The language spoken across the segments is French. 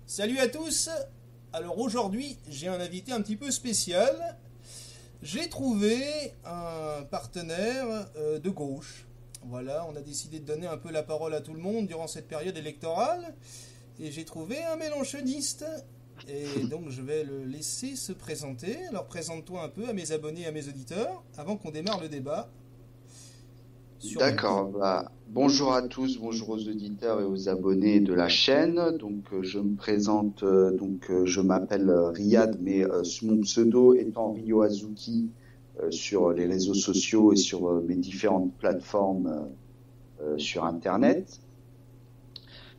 Salut à tous. Alors aujourd'hui, j'ai un invité un petit peu spécial. J'ai trouvé un partenaire de gauche. Voilà, on a décidé de donner un peu la parole à tout le monde durant cette période électorale. Et j'ai trouvé un mélenchoniste. Et donc je vais le laisser se présenter. Alors présente-toi un peu à mes abonnés et à mes auditeurs avant qu'on démarre le débat sur Mélenchon. D'accord. Bonjour à tous, bonjour aux auditeurs et aux abonnés de la chaîne. Je me présente. Je m'appelle Riyad, mais mon pseudo étant Rio Azuki sur les réseaux sociaux et sur mes différentes plateformes sur Internet.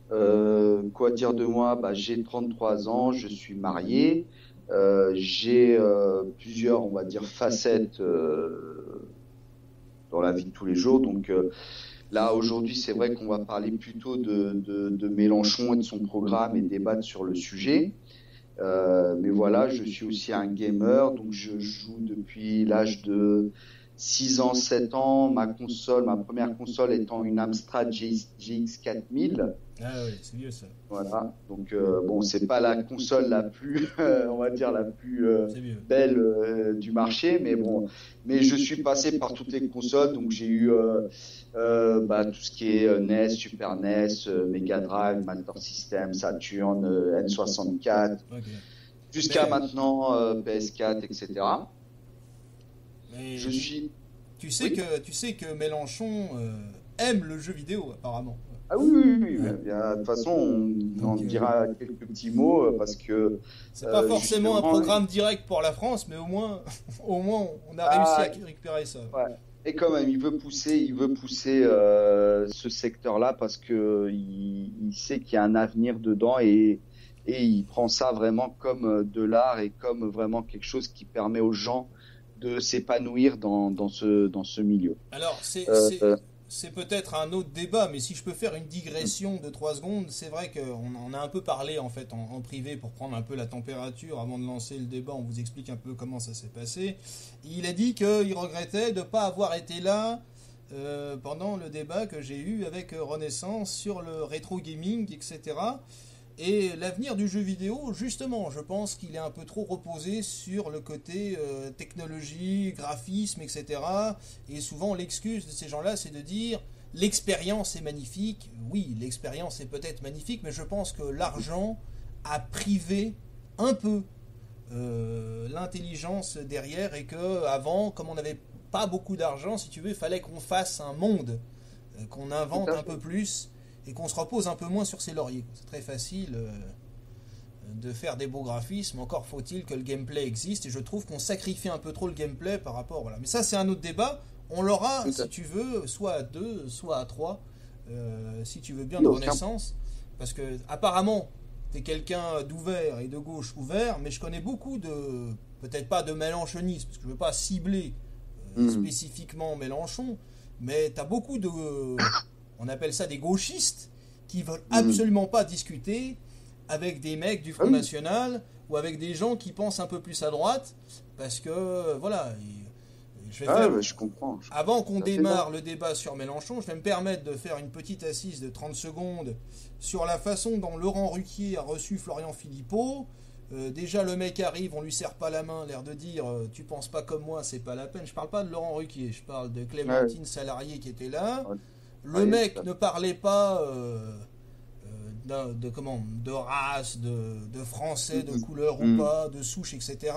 Quoi dire de moi? J'ai 33 ans, je suis marié. J'ai plusieurs, on va dire, facettes dans la vie de tous les jours. Là, aujourd'hui, c'est vrai qu'on va parler plutôt de Mélenchon et de son programme et débattre sur le sujet. Mais voilà, je suis aussi un gamer, donc je joue depuis l'âge de 6 ans, 7 ans. Ma première console étant une Amstrad GX 4000. Ah oui, c'est vieux ça. Voilà. Bon, c'est pas la console la plus, on va dire la plus C'est vieux. belle du marché, mais bon. Mais je suis passé par toutes les consoles, donc j'ai eu tout ce qui est NES, Super NES, Mega Drive, Master System, Saturn, N64, Ok. jusqu'à Mais, maintenant PS4, etc. mais Je suis, oui. tu sais que Mélenchon aime le jeu vidéo apparemment. Ah oui, oui, oui, Ouais. de toute façon, on en Donc dira quelques petits mots parce que c'est pas forcément un justement. programme direct pour la France, mais au moins, au moins on a réussi Ah, à récupérer ça. ouais. Et quand même, il veut pousser ce secteur-là parce que il sait qu'il y a un avenir dedans et il prend ça vraiment comme de l'art et comme vraiment quelque chose qui permet aux gens de s'épanouir dans ce milieu. Alors Euh, euh, c'est peut-être un autre débat, mais si je peux faire une digression de 3 secondes, c'est vrai qu'on en a un peu parlé en fait en privé pour prendre un peu la température avant de lancer le débat. On vous explique un peu comment ça s'est passé. Il a dit qu'il regrettait de ne pas avoir été là pendant le débat que j'ai eu avec Renaissance sur le rétro gaming, etc. Et l'avenir du jeu vidéo, justement, je pense qu'il est un peu trop reposé sur le côté technologie, graphisme, etc. Et souvent, l'excuse de ces gens-là, c'est de dire l'expérience est magnifique. Oui, l'expérience est peut-être magnifique, mais je pense que l'argent a privé un peu l'intelligence derrière et que avant, comme on n'avait pas beaucoup d'argent, si tu veux, il fallait qu'on fasse un monde, qu'on Tout invente à un fait. peu plus et qu'on se repose un peu moins sur ses lauriers. C'est très facile de faire des beaux graphismes, encore faut-il que le gameplay existe, et je trouve qu'on sacrifie un peu trop le gameplay par rapport... Voilà. Mais ça, c'est un autre débat. On l'aura, Tout à si tu veux, soit à deux, soit à trois, si tu veux bien, fait. de Aucun. Renaissance. Parce que, apparemment, t'es quelqu'un d'ouvert et de gauche ouvert, mais je connais beaucoup de... Peut-être pas de mélenchonistes, parce que je veux pas cibler Hmm. spécifiquement Mélenchon, mais t'as beaucoup de... On appelle ça des gauchistes qui veulent Hmm. absolument pas discuter avec des mecs du Ah Front oui. National ou avec des gens qui pensent un peu plus à droite parce que voilà, je vais Ah, faire ouais, je comprends. Je avant comprends qu'on tout à fait. Non. démarre le débat sur Mélenchon, je vais me permettre de faire une petite assise de 30 secondes sur la façon dont Laurent Ruquier a reçu Florian Philippot. Déjà le mec arrive, on lui serre pas la main, l'air de dire tu penses pas comme moi, c'est pas la peine. Je parle pas de Laurent Ruquier, je parle de Ouais, Clémentine Salarié qui était là. ouais, Le ouais, tout mec à ne fait. parlait pas comment, de race, de français, de Hmm. couleur ou Hmm. pas, de souche, etc.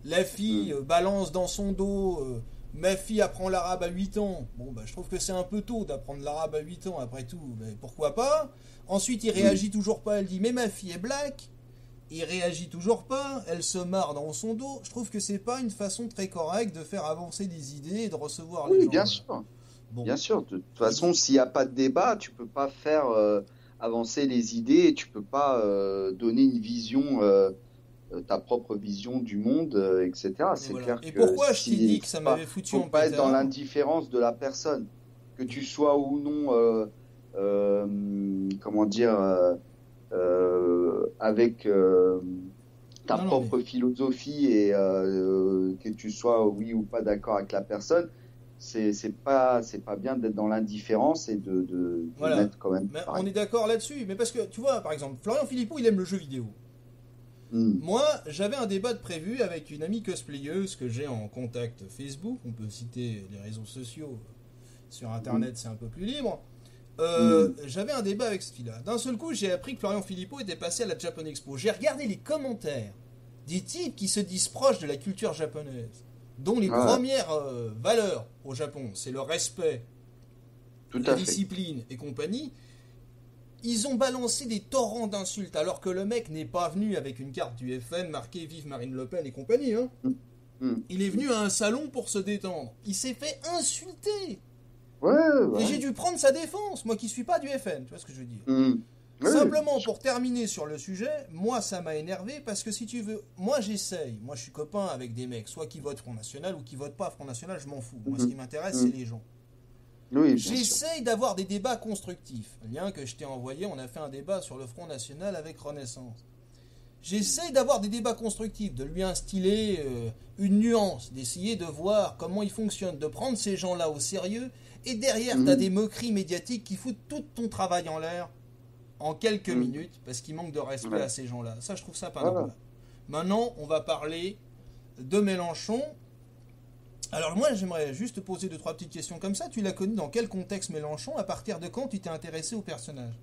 La fille Hmm. balance dans son dos ma fille apprend l'arabe à 8 ans. Bon, bah, je trouve que c'est un peu tôt d'apprendre l'arabe à 8 ans, après tout, mais pourquoi pas. Ensuite, il Hmm. réagit toujours pas, elle dit mais ma fille est black. Il réagit toujours pas, elle se marre dans son dos. Je trouve que c'est pas une façon très correcte de faire avancer des idées et de recevoir les Oui, gens. bien Voilà. sûr. Bon. Bien sûr, de toute Et façon, s'il n'y a pas de débat, tu peux pas faire avancer les idées et tu peux pas donner une vision, ta propre vision du monde, etc. Et C'est voilà. clair Et que pourquoi je t'ai si dit que ça m'avait foutu faut en pas être dans pétard? l'indifférence de la personne, que tu sois ou non, comment dire, avec ta Non, non, mais propre philosophie et que tu sois oui ou pas d'accord avec la personne. c'est pas bien d'être dans l'indifférence et de Voilà. mettre quand même. Mais on est d'accord là-dessus. Mais parce que, tu vois, par exemple, Florian Philippot, il aime le jeu vidéo. Moi, j'avais un débat de prévu avec une amie cosplayeuse que j'ai en contact Facebook. On peut citer les réseaux sociaux. Sur Internet, c'est un peu plus libre. J'avais un débat avec cette fille-là. D'un seul coup, j'ai appris que Florian Philippot était passé à la Japan Expo. J'ai regardé les commentaires des types qui se disent proches de la culture japonaise, dont les premières valeurs au Japon, c'est le respect, la discipline et compagnie. Ils ont balancé des torrents d'insultes, alors que le mec n'est pas venu avec une carte du FN marquée Vive Marine Le Pen et compagnie. Hein. Il est venu à un salon pour se détendre. Il s'est fait insulter. Et j'ai dû prendre sa défense, moi qui suis pas du FN, tu vois ce que je veux dire. Simplement pour terminer sur le sujet, moi ça m'a énervé parce que si tu veux, moi j'essaye, moi je suis copain avec des mecs, soit qui votent Front National ou qui votent pas Front National, je m'en fous. Moi ce qui m'intéresse c'est les gens. J'essaye d'avoir des débats constructifs. Le lien que je t'ai envoyé, on a fait un débat sur le Front National avec Renaissance. J'essaye d'avoir des débats constructifs, de lui instiller une nuance, d'essayer de voir comment il fonctionne, de prendre ces gens-là au sérieux. Et derrière, tu as des moqueries médiatiques qui foutent tout ton travail en l'air en quelques minutes parce qu'il manque de respect à ces gens-là. Ça, je trouve ça pas normal. Maintenant, on va parler de Mélenchon. Alors moi, j'aimerais juste te poser 2-3 petites questions comme ça. Tu l'as connu dans quel contexte Mélenchon? À partir de quand tu t'es intéressé au personnage?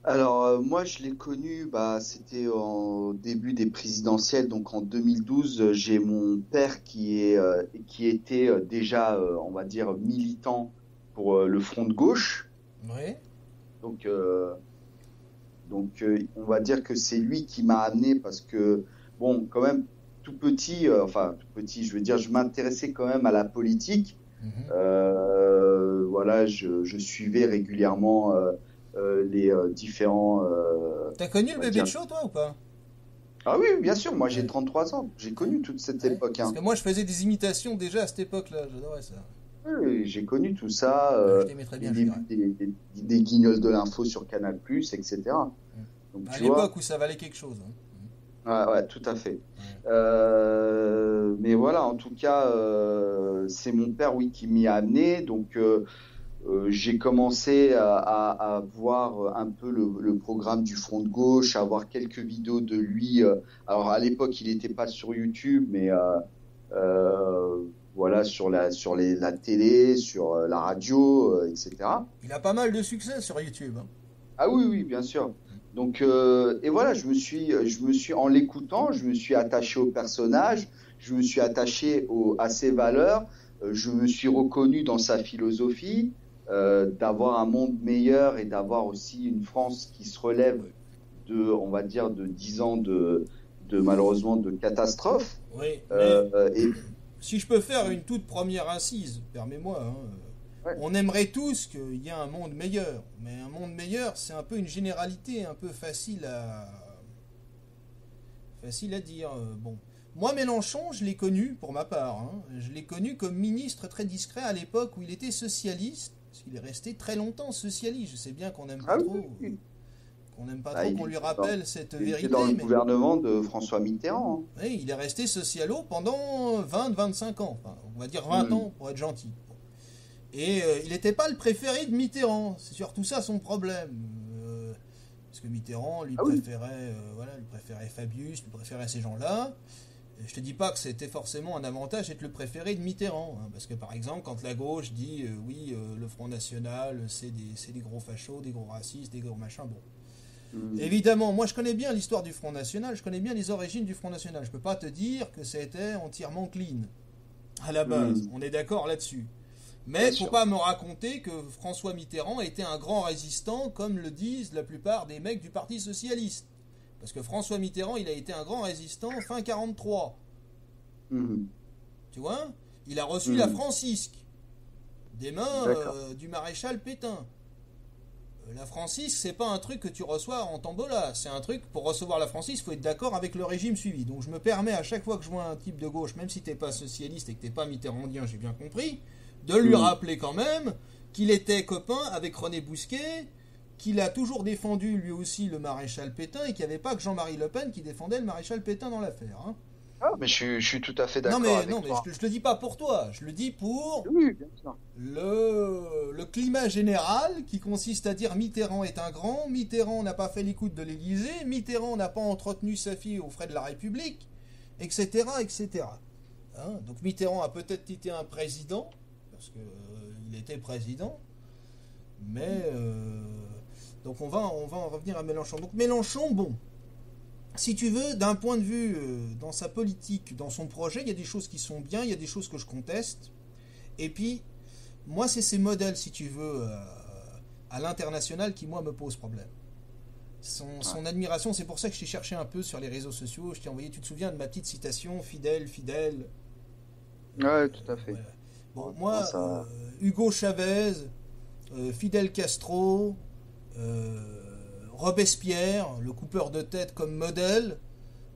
Alors, moi, je l'ai connu, c'était au début des présidentielles, donc en 2012. J'ai mon père qui était déjà, on va dire, militant pour le Front de gauche. Oui. Donc, on va dire que c'est lui qui m'a amené parce que, bon, quand même, tout petit, je veux dire, je m'intéressais quand même à la politique. Voilà, je suivais régulièrement les différents... T'as connu le bébé de show, toi, ou pas? Ah oui, bien sûr, moi j'ai 33 ans, j'ai connu toute cette époque. Parce que moi je faisais des imitations déjà à cette époque-là, j'adorais ça. Oui, j'ai connu tout ça, je t'aimais très bien, des guignols de l'info sur Canal+, etc. Donc, à l'époque où ça valait quelque chose. Ouais, tout à fait. Mais voilà, en tout cas, c'est mon père, oui, qui m'y a amené. Donc, j'ai commencé à voir un peu le programme du Front de gauche, à voir quelques vidéos de lui. Alors, à l'époque, il n'était pas sur YouTube, mais voilà, sur la télé, sur la radio, etc. Il a pas mal de succès sur YouTube. Ah oui, bien sûr. Donc, et voilà, je me suis, en l'écoutant, je me suis attaché au personnage, je me suis attaché à ses valeurs, je me suis reconnu dans sa philosophie, d'avoir un monde meilleur et d'avoir aussi une France qui se relève on va dire, de 10 ans de malheureusement, de catastrophe. Oui, si je peux faire une toute première incise, permets-moi, on aimerait tous qu'il y ait un monde meilleur, mais un monde meilleur, c'est un peu une généralité, un peu facile à dire. Bon, moi, Mélenchon, je l'ai connu, pour ma part, je l'ai connu comme ministre très discret à l'époque où il était socialiste, parce qu'il est resté très longtemps socialiste. Je sais bien qu'on n'aime pas trop... On n'aime pas trop qu'on lui rappelle cette vérité. C'est dans le gouvernement de François Mitterrand. Oui, il est resté socialo pendant 20-25 ans. Enfin, on va dire 20 ans pour être gentil. Et il n'était pas le préféré de Mitterrand. C'est surtout ça son problème. Parce que Mitterrand lui préférait Fabius, lui préférait ces gens-là. Je te dis pas que c'était forcément un avantage d'être le préféré de Mitterrand. Parce que par exemple, quand la gauche dit le Front National, c'est des gros fachos, des gros racistes, des gros machins, bon. Évidemment, moi je connais bien l'histoire du Front National, je connais bien les origines du Front National. Je peux pas te dire que c'était entièrement clean à la base. On est d'accord là-dessus. Mais faut pas me raconter que François Mitterrand était un grand résistant, comme le disent la plupart des mecs du Parti Socialiste. Parce que François Mitterrand, il a été un grand résistant fin 43. Tu vois? Il a reçu la Francisque des mains du maréchal Pétain. La Francisque, c'est pas un truc que tu reçois en tombola. C'est un truc, pour recevoir la Francisque, il faut être d'accord avec le régime suivi. Donc je me permets, à chaque fois que je vois un type de gauche, même si t'es pas socialiste et que t'es pas mitterrandien, j'ai bien compris, de lui rappeler quand même qu'il était copain avec René Bousquet, qu'il a toujours défendu lui aussi le maréchal Pétain, et qu'il n'y avait pas que Jean-Marie Le Pen qui défendait le maréchal Pétain dans l'affaire. Ah, mais je suis tout à fait Non d'accord mais, avec toi. je le dis pas pour toi, je le dis pour Oui, bien sûr. le climat général qui consiste à dire Mitterrand est un grand, Mitterrand n'a pas fait l'écoute de l'Élysée, Mitterrand n'a pas entretenu sa fille aux frais de la République, etc. etc. Hein, donc Mitterrand a peut-être été un président, parce que il était président, mais donc on va en revenir à Mélenchon. Donc Mélenchon, bon, si tu veux, d'un point de vue dans sa politique, dans son projet, il y a des choses qui sont bien, il y a des choses que je conteste. Et puis, moi, c'est ces modèles, si tu veux, à l'international qui, moi, me posent problème. Son admiration, c'est pour ça que je t'ai cherché un peu sur les réseaux sociaux. Je t'ai envoyé, tu te souviens de ma petite citation, fidèle, fidèle. Ouais, tout à fait. Ouais. Bon, Bon, moi, ça... Hugo Chavez, Fidel Castro, Robespierre, le coupeur de tête comme modèle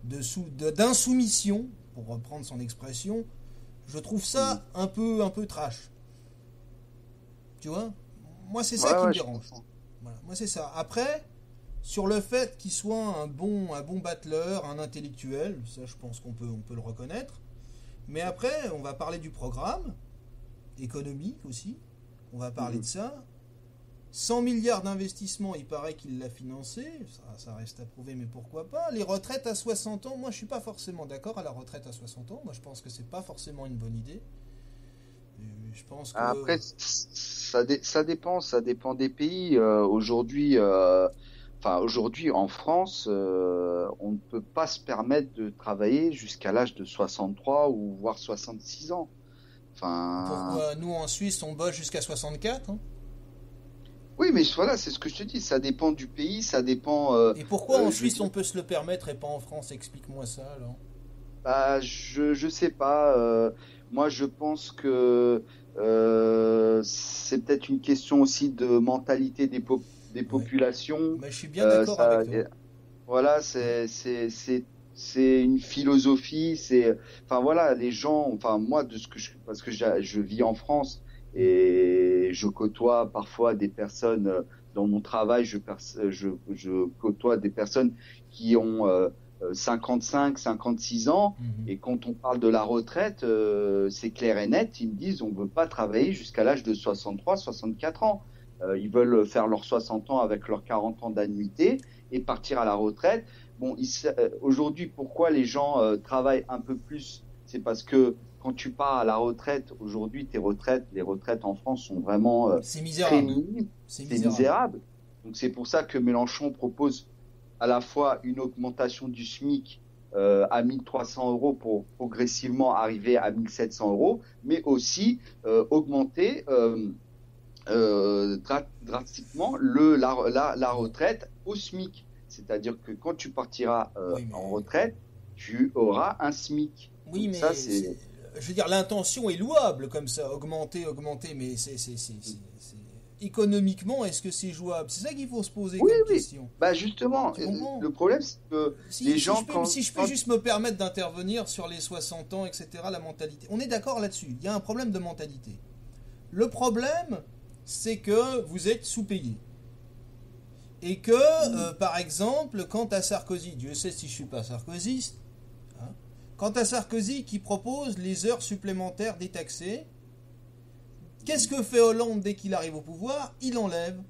d'insoumission, pour reprendre son expression, je trouve ça un peu trash. Tu vois? Moi, c'est ça qui me Je dérange. comprends. Voilà. Moi, c'est ça. Après, sur le fait qu'il soit un bon battleur, un intellectuel, ça, je pense on peut le reconnaître. Mais après, on va parler du programme économique aussi. On va parler de ça. 100 milliards d'investissements, il paraît qu'il l'a financé. Ça reste à prouver, mais pourquoi pas. Les retraites à 60 ans, moi, je suis pas forcément d'accord à la retraite à 60 ans. Moi, je pense que c'est pas forcément une bonne idée. Je pense que... Après, ça dépend des pays. Aujourd'hui, en France, on ne peut pas se permettre de travailler jusqu'à l'âge de 63 ou voire 66 ans. Enfin, Pourquoi nous, en Suisse, on bosse jusqu'à 64, hein? oui, mais voilà, c'est ce que je te dis. Ça dépend du pays, ça dépend. Et pourquoi en Je veux Suisse, dire, on peut se le permettre et pas en France? Explique-moi ça, alors. bah, je sais pas. Moi, je pense que c'est peut-être une question aussi de mentalité des Ouais. populations. Mais je suis bien d'accord avec toi. Voilà, c'est une philosophie. Enfin voilà, les gens. Enfin moi, parce que je vis en France et je côtoie parfois des personnes dans mon travail. Je côtoie des personnes qui ont 55, 56 ans. Mhm. Et quand on parle de la retraite, c'est clair et net. Ils me disent on veut pas travailler jusqu'à l'âge de 63, 64 ans. Ils veulent faire leurs 60 ans avec leurs 40 ans d'annuité et partir à la retraite. Bon, aujourd'hui, pourquoi les gens travaillent un peu plus? C'est parce que quand tu pars à la retraite, aujourd'hui, les retraites en France sont vraiment C'est très misérable. minimes. C'est C'est misérable. misérable. Donc c'est pour ça que Mélenchon propose à la fois une augmentation du SMIC à 1300 euros pour progressivement arriver à 1700 euros, mais aussi augmenter drastiquement la retraite au SMIC. C'est-à-dire que quand tu partiras Oui, en mais... retraite, tu auras un SMIC. Oui, Donc ça, mais je veux dire, l'intention est louable comme ça, augmenter, mais économiquement, est-ce que c'est jouable? C'est ça qu'il faut se poser Oui, comme oui. question. Bah justement, Tu comprends? le problème, c'est que les gens, Si je peux juste me permettre d'intervenir sur les 60 ans, etc., la mentalité. On est d'accord là-dessus. Il y a un problème de mentalité. Le problème, c'est que vous êtes sous-payé. Et que, par exemple, quant à Sarkozy, Dieu sait si je suis pas sarkozyste, hein, quant à Sarkozy qui propose les heures supplémentaires détaxées, qu'est-ce que fait Hollande dès qu'il arrive au pouvoir? Il enlève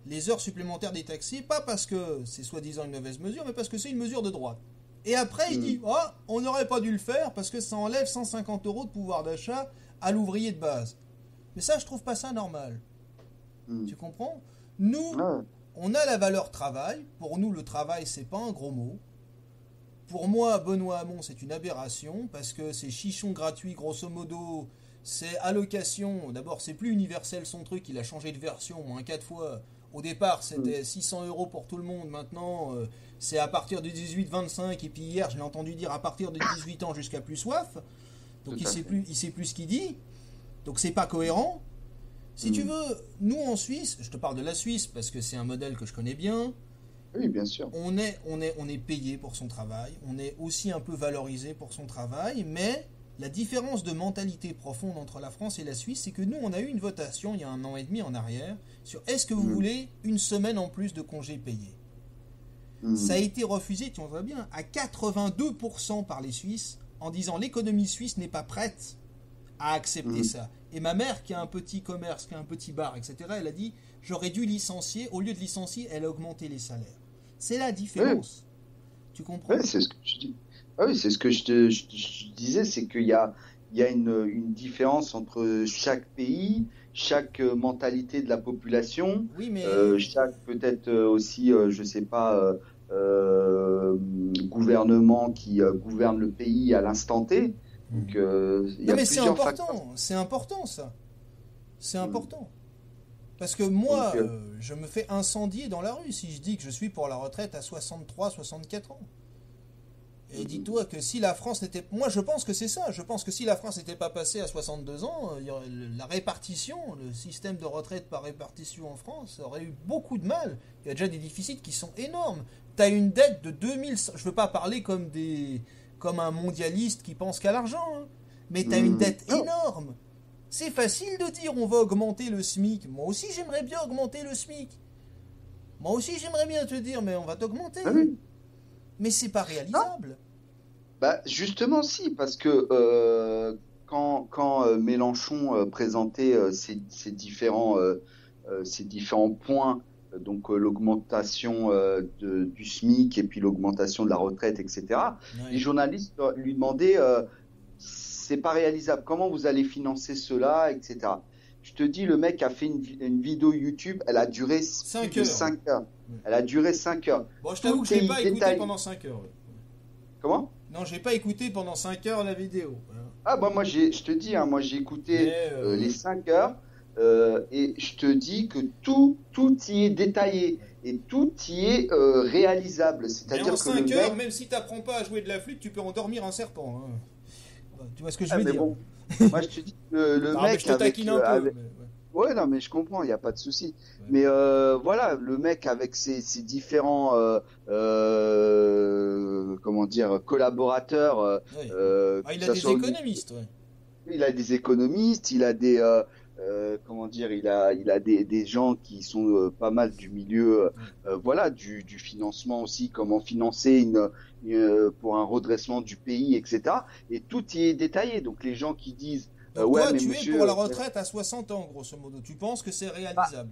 les heures supplémentaires détaxées, pas parce que c'est soi-disant une mauvaise mesure, mais parce que c'est une mesure de droite. Et après, il dit, oh, on n'aurait pas dû le faire parce que ça enlève 150 euros de pouvoir d'achat à l'ouvrier de base. Mais ça, je trouve pas ça normal. Tu comprends? Nous, ouais. on a la valeur travail. Pour nous, le travail, c'est pas un gros mot. Pour moi, Benoît Hamon, c'est une aberration parce que c'est chichon gratuit, grosso modo. C'est allocation. D'abord, c'est plus universel son truc. Il a changé de version moins 4 fois. Au départ, c'était 600 euros pour tout le monde. Maintenant, c'est à partir de 18-25. Et puis hier, je l'ai entendu dire à partir de 18 ans jusqu'à plus soif. Donc il sait plus ce qu'il dit. Donc c'est pas cohérent. Si tu veux, nous en Suisse, je te parle de la Suisse parce que c'est un modèle que je connais bien. Oui, bien sûr. On est payé pour son travail. On est aussi un peu valorisé pour son travail. Mais la différence de mentalité profonde entre la France et la Suisse, c'est que nous, on a eu une votation il y a 1 an et demi en arrière sur est-ce que vous voulez une semaine en plus de congés payés. Ça a été refusé, tu en vois bien, à 82% par les Suisses en disant l'économie suisse n'est pas prête à accepter ça. Et ma mère, qui a un petit commerce, qui a un petit bar, etc., elle a dit, j'aurais dû licencier, au lieu de licencier, elle a augmenté les salaires. C'est la différence. Tu comprends? C'est ce que je dis. Ah oui, c'est ce que je disais, c'est qu'il y a une différence entre chaque pays, chaque mentalité de la population, Oui, mais chaque peut-être aussi, je sais pas, gouvernement qui gouverne le pays à l'instant T. Donc, il y non, a mais c'est plusieurs facteurs. important. C'est important, ça. C'est important. Parce que moi, Donc, je me fais incendier dans la rue si je dis que je suis pour la retraite à 63, 64 ans. Et dis-toi que si la France n'était... Moi, je pense que c'est ça. Je pense que si la France n'était pas passée à 62 ans, la répartition, le système de retraite par répartition en France aurait eu beaucoup de mal. Il y a déjà des déficits qui sont énormes. Tu as une dette de 2000... Je ne veux pas parler comme un mondialiste qui pense qu'à l'argent, hein. Mais tu as une dette énorme. C'est facile de dire on va augmenter le SMIC. Moi aussi, j'aimerais bien augmenter le SMIC. Moi aussi, j'aimerais bien te dire, mais on va t'augmenter. ah oui. Mais c'est pas réalisable. Bah, justement, si, parce que quand Mélenchon présentait ces différents points, donc l'augmentation du SMIC et puis l'augmentation de la retraite, etc., Ouais. les journalistes lui demandaient c'est pas réalisable, comment vous allez financer cela, etc. Je te dis, le mec a fait une vidéo YouTube, elle a duré Cinq plus de heures. 5 heures. Elle a duré 5 heures. Bon, je t'avoue que je l'ai pas écouté pendant 5 heures. Ouais. Comment? Non, j'ai pas écouté pendant 5 heures la vidéo. Ah bah moi je te dis, hein, moi j'ai écouté Mais, les 5 heures et je te dis que tout y est détaillé et tout y est réalisable. Mais C'est-à-dire en que le 5 heures, mec, même si t'apprends pas à jouer de la flûte, tu peux endormir un serpent, hein. Tu vois ce que je ah, veux mais dire? bon, moi je te dis que le Non, mais mec je te avec, taquine un peu. avec- Mais, ouais. ouais non mais je comprends, il n'y a pas de souci. Ouais. Mais voilà, le mec avec ses différents comment dire collaborateurs, Ouais. Ah, que il a ça des soit économistes, ouais. il a des économistes, il a des comment dire, il a des gens qui sont pas mal du milieu, voilà, du financement aussi, comment financer pour un redressement du pays, etc. Et tout y est détaillé. Donc les gens qui disent Donc ouais toi, mais tu es monsieur, pour la retraite à 60 ans, grosso modo. Tu penses que c'est bah, réalisable?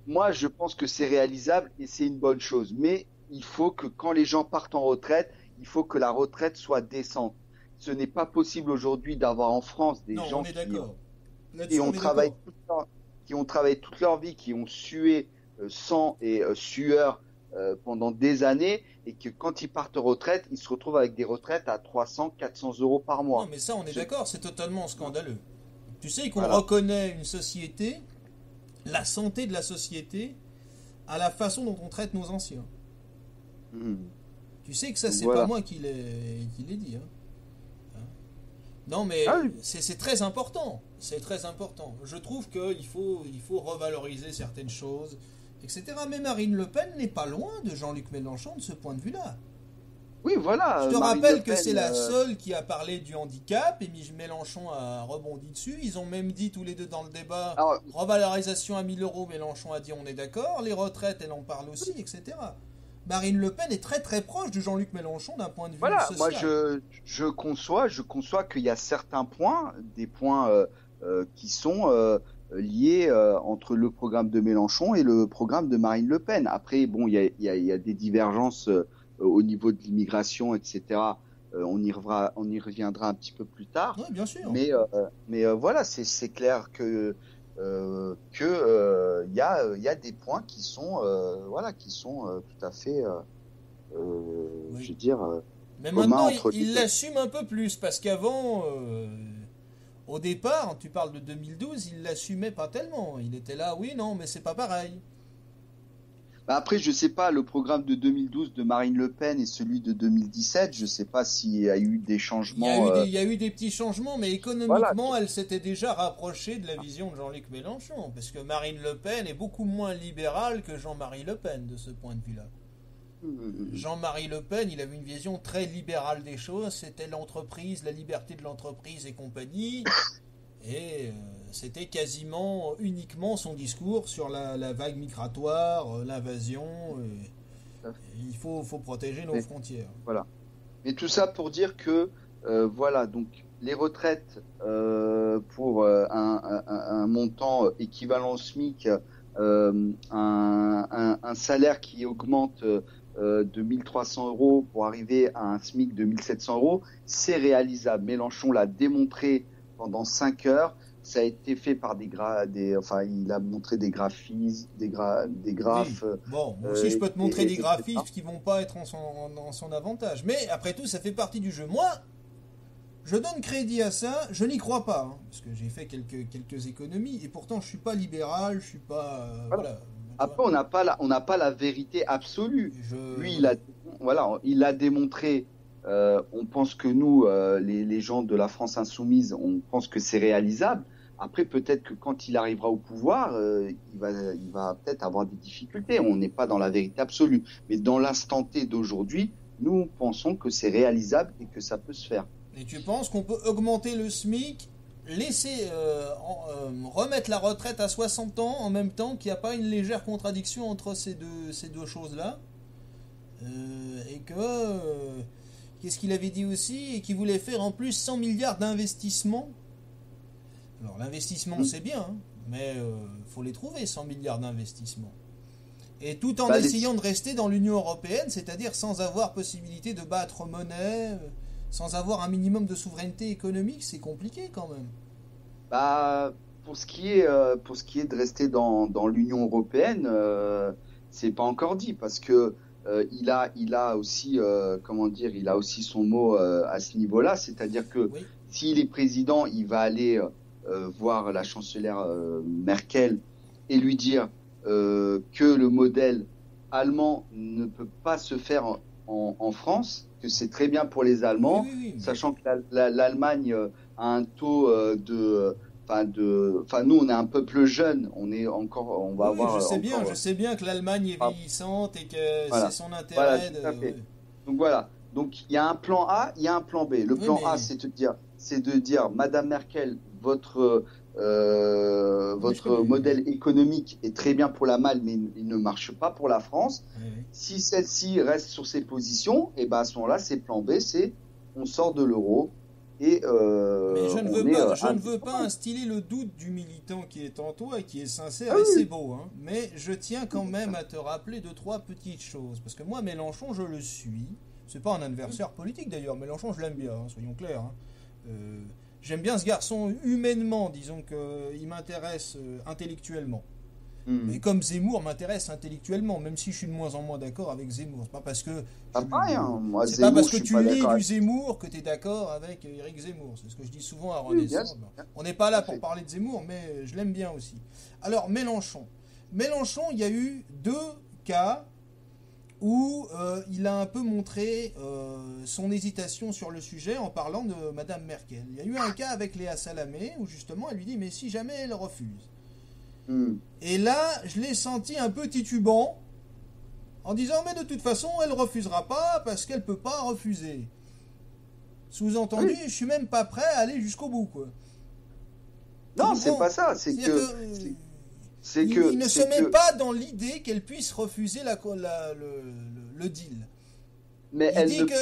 moi je pense que c'est réalisable et c'est une bonne chose. Mais il faut que quand les gens partent en retraite, il faut que la retraite soit décente. Ce n'est pas possible aujourd'hui d'avoir en France des Non, gens on est d'accord. qui Là-dessus, on ont est travaillé d'accord. qui ont travaillé toute leur vie, qui ont sué sang et sueur pendant des années, et que quand ils partent en retraite, ils se retrouvent avec des retraites à 300, 400 euros par Non, mois. mais ça, on est Ce- d'accord, c'est totalement scandaleux. Tu sais qu'on Voilà. reconnaît une société, la santé de la société, à la façon dont on traite nos anciens. Mhm. Tu sais que ça, Donc c'est pas voilà. moi qui l'ai dit, hein. Non, mais Ah oui. c'est très important. C'est très important. Je trouve qu'il faut revaloriser certaines choses, etc. Mais Marine Le Pen n'est pas loin de Jean-Luc Mélenchon de ce point de vue-là. Oui, voilà. Je te Marine rappelle Le que Pen, c'est la seule qui a parlé du handicap et Mélenchon a rebondi dessus. Ils ont même dit tous les deux dans le débat alors, revalorisation à 1000 euros. Mélenchon a dit on est d'accord. Les retraites, elle en parle aussi, etc. Marine Le Pen est très très proche de Jean-Luc Mélenchon d'un point de vue voilà. Moi, social. je conçois qu'il y a certains points, des points qui sont liés entre le programme de Mélenchon et le programme de Marine Le Pen. Après, bon, il y a des divergences au niveau de l'immigration, etc. On y reviendra un petit peu plus tard. Oui, bien sûr. Mais voilà, c'est clair que il y a des points qui sont voilà qui sont tout à fait je Oui. veux dire Mais communs maintenant, entre les il deux. l'assume un peu plus, parce qu'avant, au départ, tu parles de 2012, il l'assumait pas tellement. Il était là, oui, non, mais c'est pas pareil. Bah, après, je sais pas, le programme de 2012 de Marine Le Pen et celui de 2017, je sais pas s'il y a eu des changements. Il y a eu des petits changements, mais Voilà. économiquement, elle s'était déjà rapprochée de la vision de Jean-Luc Mélenchon, parce que Marine Le Pen est beaucoup moins libérale que Jean-Marie Le Pen de ce point de vue-là. Jean-Marie Le Pen, il avait une vision très libérale des choses, c'était l'entreprise, la liberté de l'entreprise et compagnie, et c'était quasiment uniquement son discours sur la vague migratoire, l'invasion, il faut protéger nos Mais, frontières. voilà. Mais tout ça pour dire que voilà, donc les retraites pour un montant équivalent au SMIC, un salaire qui augmente de 1300 euros pour arriver à un SMIC de 1700 euros, c'est réalisable. Mélenchon l'a démontré pendant 5 heures. Ça a été fait par il a montré des graphismes, des graphes. Oui. Bon, moi aussi je peux te montrer des graphismes qui vont pas être en son avantage. Mais après tout, ça fait partie du jeu. Moi, je donne crédit à ça. Je n'y crois pas, hein, parce que j'ai fait quelques économies et pourtant je suis pas libéral, je suis pas. Voilà. Après, on n'a pas la vérité absolue. Lui, il a démontré. On pense que nous, les gens de la France insoumise, on pense que c'est réalisable. Après, peut-être que quand il arrivera au pouvoir, il va peut-être avoir des difficultés. On n'est pas dans la vérité absolue. Mais dans l'instant T d'aujourd'hui, nous pensons que c'est réalisable et que ça peut se faire. Et tu penses qu'on peut augmenter le SMIC, laisser remettre la retraite à 60 ans en même temps, qu'il n'y a pas une légère contradiction entre ces deux choses-là, et que qu'est-ce qu'il avait dit aussi, et qu'il voulait faire en plus 100 milliards d'investissements. Alors l'investissement c'est bien, hein, mais faut les trouver 100 milliards d'investissements. Et tout en essayant de rester dans l'Union européenne, c'est-à-dire sans avoir possibilité de battre monnaie, sans avoir un minimum de souveraineté économique, c'est compliqué quand même. Pour ce qui est de rester dans l'Union européenne, c'est pas encore dit parce que il a aussi il a aussi son mot à ce niveau-là, c'est-à-dire que s'il est président, il va aller voir la chancelière Merkel et lui dire que le modèle allemand ne peut pas se faire en France, que c'est très bien pour les Allemands, sachant que l'Allemagne a un taux nous on est un peuple jeune, on va avoir. Je sais bien que l'Allemagne est vieillissante et que c'est son intérêt. Donc voilà. Donc il y a un plan A, il y a un plan B. Le plan A, c'est de dire, Madame Merkel, votre modèle économique est très bien pour l'Allemagne, mais il ne marche pas pour la France. Si celle-ci reste sur ses positions, et à ce moment-là, c'est plan B, c'est on sort de l'euro. Mais je ne veux pas instiller le doute du militant qui est en toi et qui est sincère, et c'est beau, hein. Mais je tiens quand même à te rappeler 2-3 petites choses. Parce que moi, Mélenchon, je le suis. C'est pas un adversaire politique d'ailleurs. Mélenchon, je l'aime bien, hein, soyons clairs. Hein. J'aime bien ce garçon humainement, disons qu'il m'intéresse intellectuellement. Mais comme Zemmour m'intéresse intellectuellement, même si je suis de moins en moins d'accord avec Zemmour. C'est pas parce que tu lis du Zemmour que tu es d'accord avec Éric Zemmour. C'est ce que je dis souvent à Renaissance. On n'est pas là pour parler de Zemmour, mais je l'aime bien aussi. Alors Mélenchon, il y a eu 2 cas où il a un peu montré son hésitation sur le sujet en parlant de Madame Merkel. Il y a eu un cas avec Léa Salamé où justement elle lui dit mais si jamais elle refuse. Et là, je l'ai senti un peu titubant en disant mais de toute façon elle refusera pas parce qu'elle peut pas refuser. Sous-entendu, je suis même pas prêt à aller jusqu'au bout, quoi. Non, c'est pas ça, il ne se met pas dans l'idée qu'elle puisse refuser le deal. Mais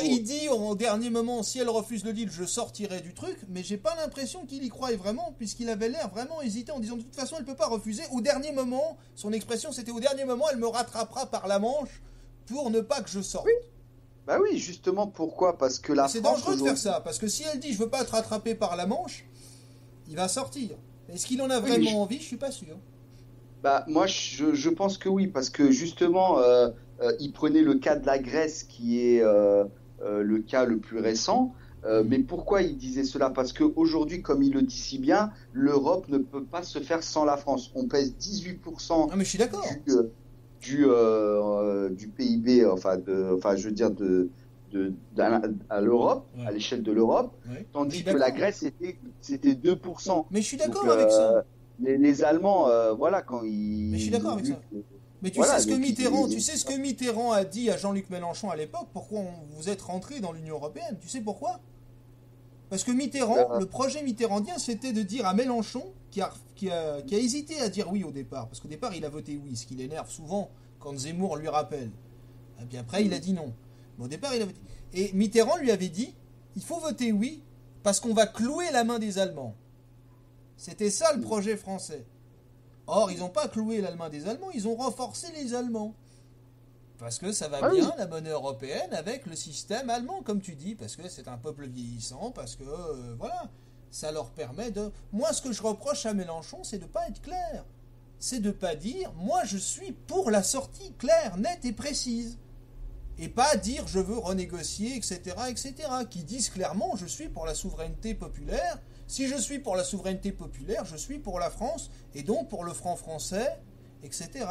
il dit au dernier moment, si elle refuse le deal, je sortirai du truc, mais j'ai pas l'impression qu'il y croit vraiment, puisqu'il avait l'air vraiment hésité en disant de toute façon elle peut pas refuser. Au dernier moment, son expression c'était au dernier moment, elle me rattrapera par la manche pour ne pas que je sorte. Oui, justement, pourquoi ? Parce que c'est dangereux de faire ça, parce que si elle dit je veux pas te rattraper par la manche, il va sortir. Est-ce qu'il en a vraiment envie ? Je suis pas sûr. Moi, je pense que oui, parce que justement, il prenait le cas de la Grèce, qui est le cas le plus récent. Mais pourquoi il disait cela ? Parce qu'aujourd'hui, comme il le dit si bien, l'Europe ne peut pas se faire sans la France. On pèse 18% mais je suis d'accord. du PIB, à l'Europe, à l'échelle de l'Europe, tandis que la Grèce, c'était 2%. Mais je suis d'accord avec ça. Les Allemands, quand ils... Mais je suis d'accord avec ça. Mais tu sais ce que Mitterrand a dit à Jean-Luc Mélenchon à l'époque, pourquoi vous êtes rentré dans l'Union européenne ? Tu sais pourquoi ? Parce que le projet mitterrandien, c'était de dire à Mélenchon, qui a hésité à dire oui au départ, parce qu'au départ il a voté oui, ce qui l'énerve souvent quand Zemmour lui rappelle. Et puis après il a dit non. Mais au départ il a voté. Et Mitterrand lui avait dit, Il faut voter oui, parce qu'on va clouer la main des Allemands. C'était ça le projet français. Or, ils n'ont pas cloué la main des Allemands, ils ont renforcé les Allemands. Parce que ça va bien, la monnaie européenne, avec le système allemand, comme tu dis, parce que c'est un peuple vieillissant, parce que, voilà, ça leur permet de... Moi, ce que je reproche à Mélenchon, c'est de ne pas être clair. C'est de ne pas dire, moi, je suis pour la sortie claire, nette et précise. Et pas dire, je veux renégocier, etc., etc., qui disent clairement, je suis pour la souveraineté populaire. Si je suis pour la souveraineté populaire, je suis pour la France, et donc pour le franc français, etc.,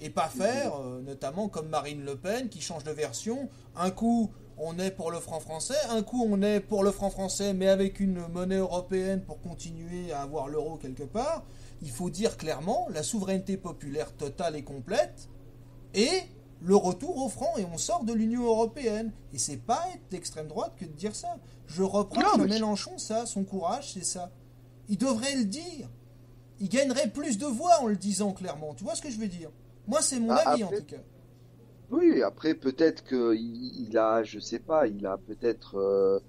et pas faire, notamment comme Marine Le Pen, qui change de version. Un coup, on est pour le franc français. Un coup, on est pour le franc français, mais avec une monnaie européenne pour continuer à avoir l'euro quelque part. Il faut dire clairement la souveraineté populaire totale et complète et le retour au franc. Et on sort de l'Union européenne. Et c'est pas être d'extrême droite que de dire ça. Je reproche à Mélenchon ça, son courage, c'est ça. Il devrait le dire. Il gagnerait plus de voix en le disant clairement. Tu vois ce que je veux dire ? Moi, c'est mon avis, après, en tout cas. Oui, après, peut-être qu'il a, je sais pas, il a peut-être,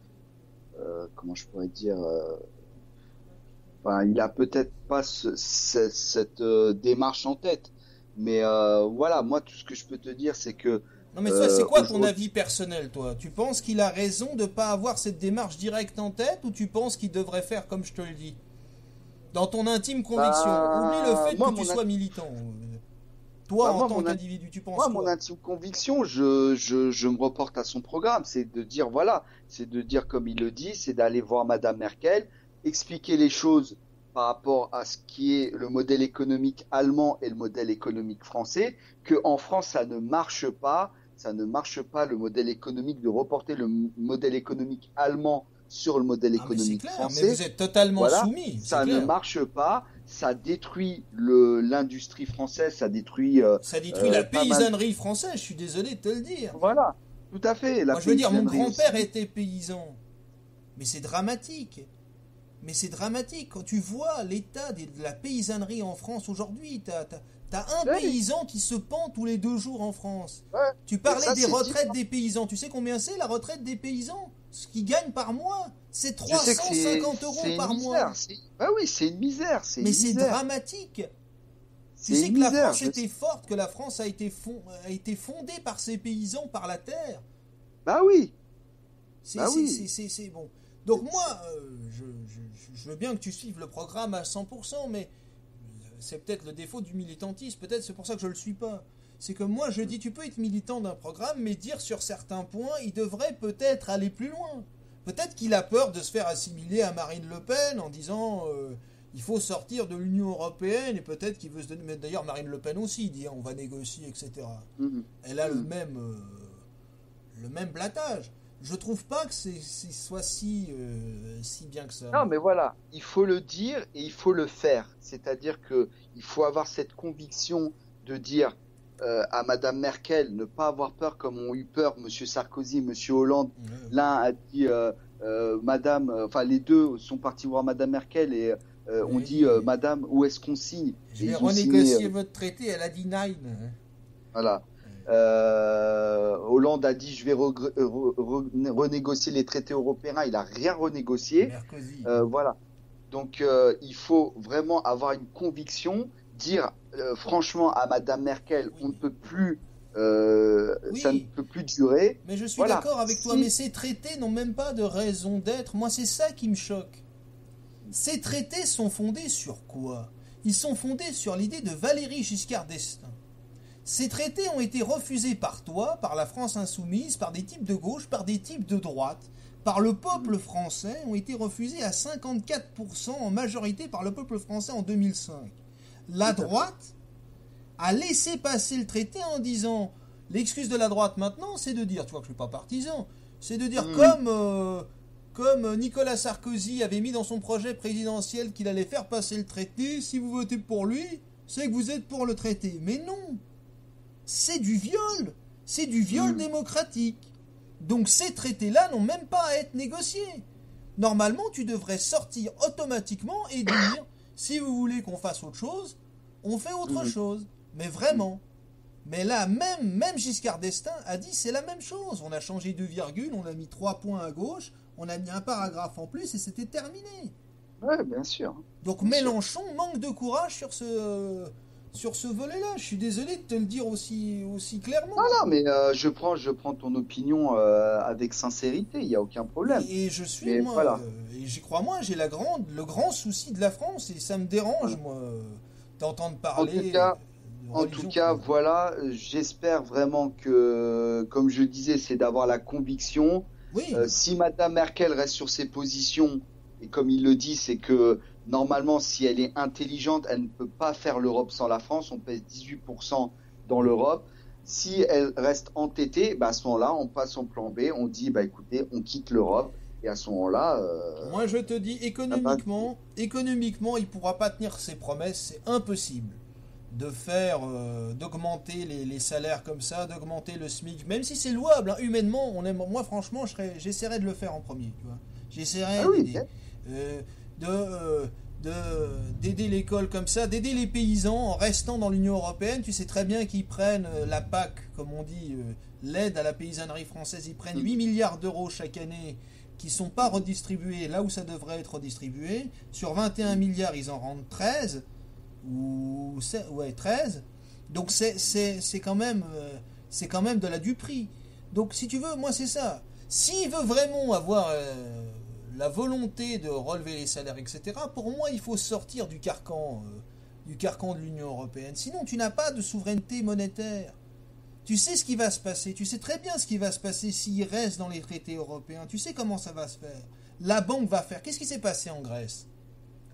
comment je pourrais dire, enfin, il a peut-être pas cette démarche en tête. Mais voilà, moi, tout ce que je peux te dire, c'est que... Non, mais ça, c'est quoi ton avis personnel, toi ? Tu penses qu'il a raison de ne pas avoir cette démarche directe en tête, ou tu penses qu'il devrait faire comme je te le dis ? Dans ton intime conviction. Oublie le fait que tu sois militant. Toi, en tant qu'individu, tu penses quoi ? Moi, mon intime conviction, je me reporte à son programme. C'est de dire, voilà, c'est de dire comme il le dit, c'est d'aller voir Madame Merkel, expliquer les choses par rapport à ce qui est le modèle économique allemand et le modèle économique français, que en France, ça ne marche pas le modèle économique, de reporter le modèle économique allemand sur le modèle économique français. Mais vous êtes totalement soumis. Ça ne marche pas. Ça détruit l'industrie française, ça détruit la paysannerie française, je suis désolé de te le dire. Voilà, tout à fait. Moi, je veux dire, mon grand-père était paysan. Mais c'est dramatique. Quand tu vois l'état de la paysannerie en France aujourd'hui, t'as un paysan qui se pend tous les 2 jours en France. Ouais. Tu parlais des retraites des paysans. Tu sais combien c'est la retraite des paysans ? Ce qu'ils gagnent par mois, c'est 350 € par mois. Ah oui, c'est une misère. Mais c'est dramatique. Tu sais que la France était forte, que la France a été fondée par ces paysans, par la terre. Bah oui. C'est bon. Donc moi, je veux bien que tu suives le programme à 100%, mais c'est peut-être le défaut du militantisme. Peut-être c'est pour ça que je le suis pas. C'est que moi, je dis, tu peux être militant d'un programme, mais dire sur certains points, il devrait peut-être aller plus loin. Peut-être qu'il a peur de se faire assimiler à Marine Le Pen en disant il faut sortir de l'Union européenne, et peut-être qu'il veut se donner... Mais d'ailleurs, Marine Le Pen aussi dit on va négocier, etc. Elle a le même blattage. Je trouve pas que ce soit si bien que ça. Non, mais voilà, il faut le dire et il faut le faire. C'est-à-dire qu'il faut avoir cette conviction de dire à Madame Merkel, ne pas avoir peur comme ont eu peur Monsieur Sarkozy, Monsieur Hollande. L'un a dit les deux sont partis voir Madame Merkel et ont dit Madame, où est-ce qu'on signe ? Je vais renégocier votre traité, elle a dit nine. Voilà. Hollande a dit je vais renégocier les traités européens, il a rien renégocié. Voilà. Donc il faut vraiment avoir une conviction, dire franchement à Madame Merkel, on ne peut plus, ça ne peut plus durer. Mais je suis d'accord avec toi, mais ces traités n'ont même pas de raison d'être. Moi, c'est ça qui me choque. Ces traités sont fondés sur quoi ? Ils sont fondés sur l'idée de Valéry Giscard d'Estaing. Ces traités ont été refusés par toi, par la France insoumise, par des types de gauche, par des types de droite, par le peuple français, ont été refusés à 54% en majorité par le peuple français en 2005. La droite a laissé passer le traité en disant, l'excuse de la droite maintenant, c'est de dire, tu vois que je ne suis pas partisan, c'est de dire comme Nicolas Sarkozy avait mis dans son projet présidentiel qu'il allait faire passer le traité, si vous votez pour lui, c'est que vous êtes pour le traité. Mais non, c'est du viol démocratique. Donc ces traités-là n'ont même pas à être négociés. Normalement, tu devrais sortir automatiquement et dire, si vous voulez qu'on fasse autre chose, on fait autre chose. Mais vraiment. Mais là, même Giscard d'Estaing a dit c'est la même chose. On a changé de virgule, on a mis 3 points à gauche, on a mis un paragraphe en plus et c'était terminé. Ouais, bien sûr. Donc Bien Mélenchon manque de courage sur ce volet-là. Je suis désolé de te le dire aussi clairement. Non, mais je prends ton opinion avec sincérité, il n'y a aucun problème. Et je suis, Mais moi, voilà. et j'y crois, moi, j'ai le grand souci de la France et ça me dérange, Voilà. moi, d'entendre En tout parler cas, de En tout religion. cas, voilà, j'espère vraiment que, comme je disais, c'est d'avoir la conviction. Oui, Si Madame Merkel reste sur ses positions, et comme il le dit, c'est que normalement, si elle est intelligente, elle ne peut pas faire l'Europe sans la France. On pèse 18% dans l'Europe. Si elle reste entêtée, bah à ce moment-là, on passe au plan B. On dit, bah écoutez, on quitte l'Europe. Et à ce moment-là, moi je te dis, ça passe. économiquement, il pourra pas tenir ses promesses, c'est impossible d'augmenter les salaires comme ça, d'augmenter le SMIC, même si c'est louable, hein, humainement, moi franchement, j'essaierai de le faire en premier, tu vois. Ah J'essaierai oui, d'aider, euh, de, euh, d'aider l'école comme ça, d'aider les paysans en restant dans l'Union européenne. Tu sais très bien qu'ils prennent la PAC, comme on dit, l'aide à la paysannerie française, ils prennent 8 milliards d'euros chaque année qui ne sont pas redistribués là où ça devrait être redistribué. Sur 21 milliards, ils en rendent 13 ouais, 13. Donc c'est quand même de la duperie. Donc si tu veux, moi c'est ça. S'il veut vraiment avoir la volonté de relever les salaires, etc., pour moi il faut sortir du carcan de l'Union européenne. Sinon tu n'as pas de souveraineté monétaire. Tu sais ce qui va se passer, tu sais très bien ce qui va se passer s'il reste dans les traités européens. Tu sais comment ça va se faire. La banque va faire. Qu'est-ce qui s'est passé en Grèce,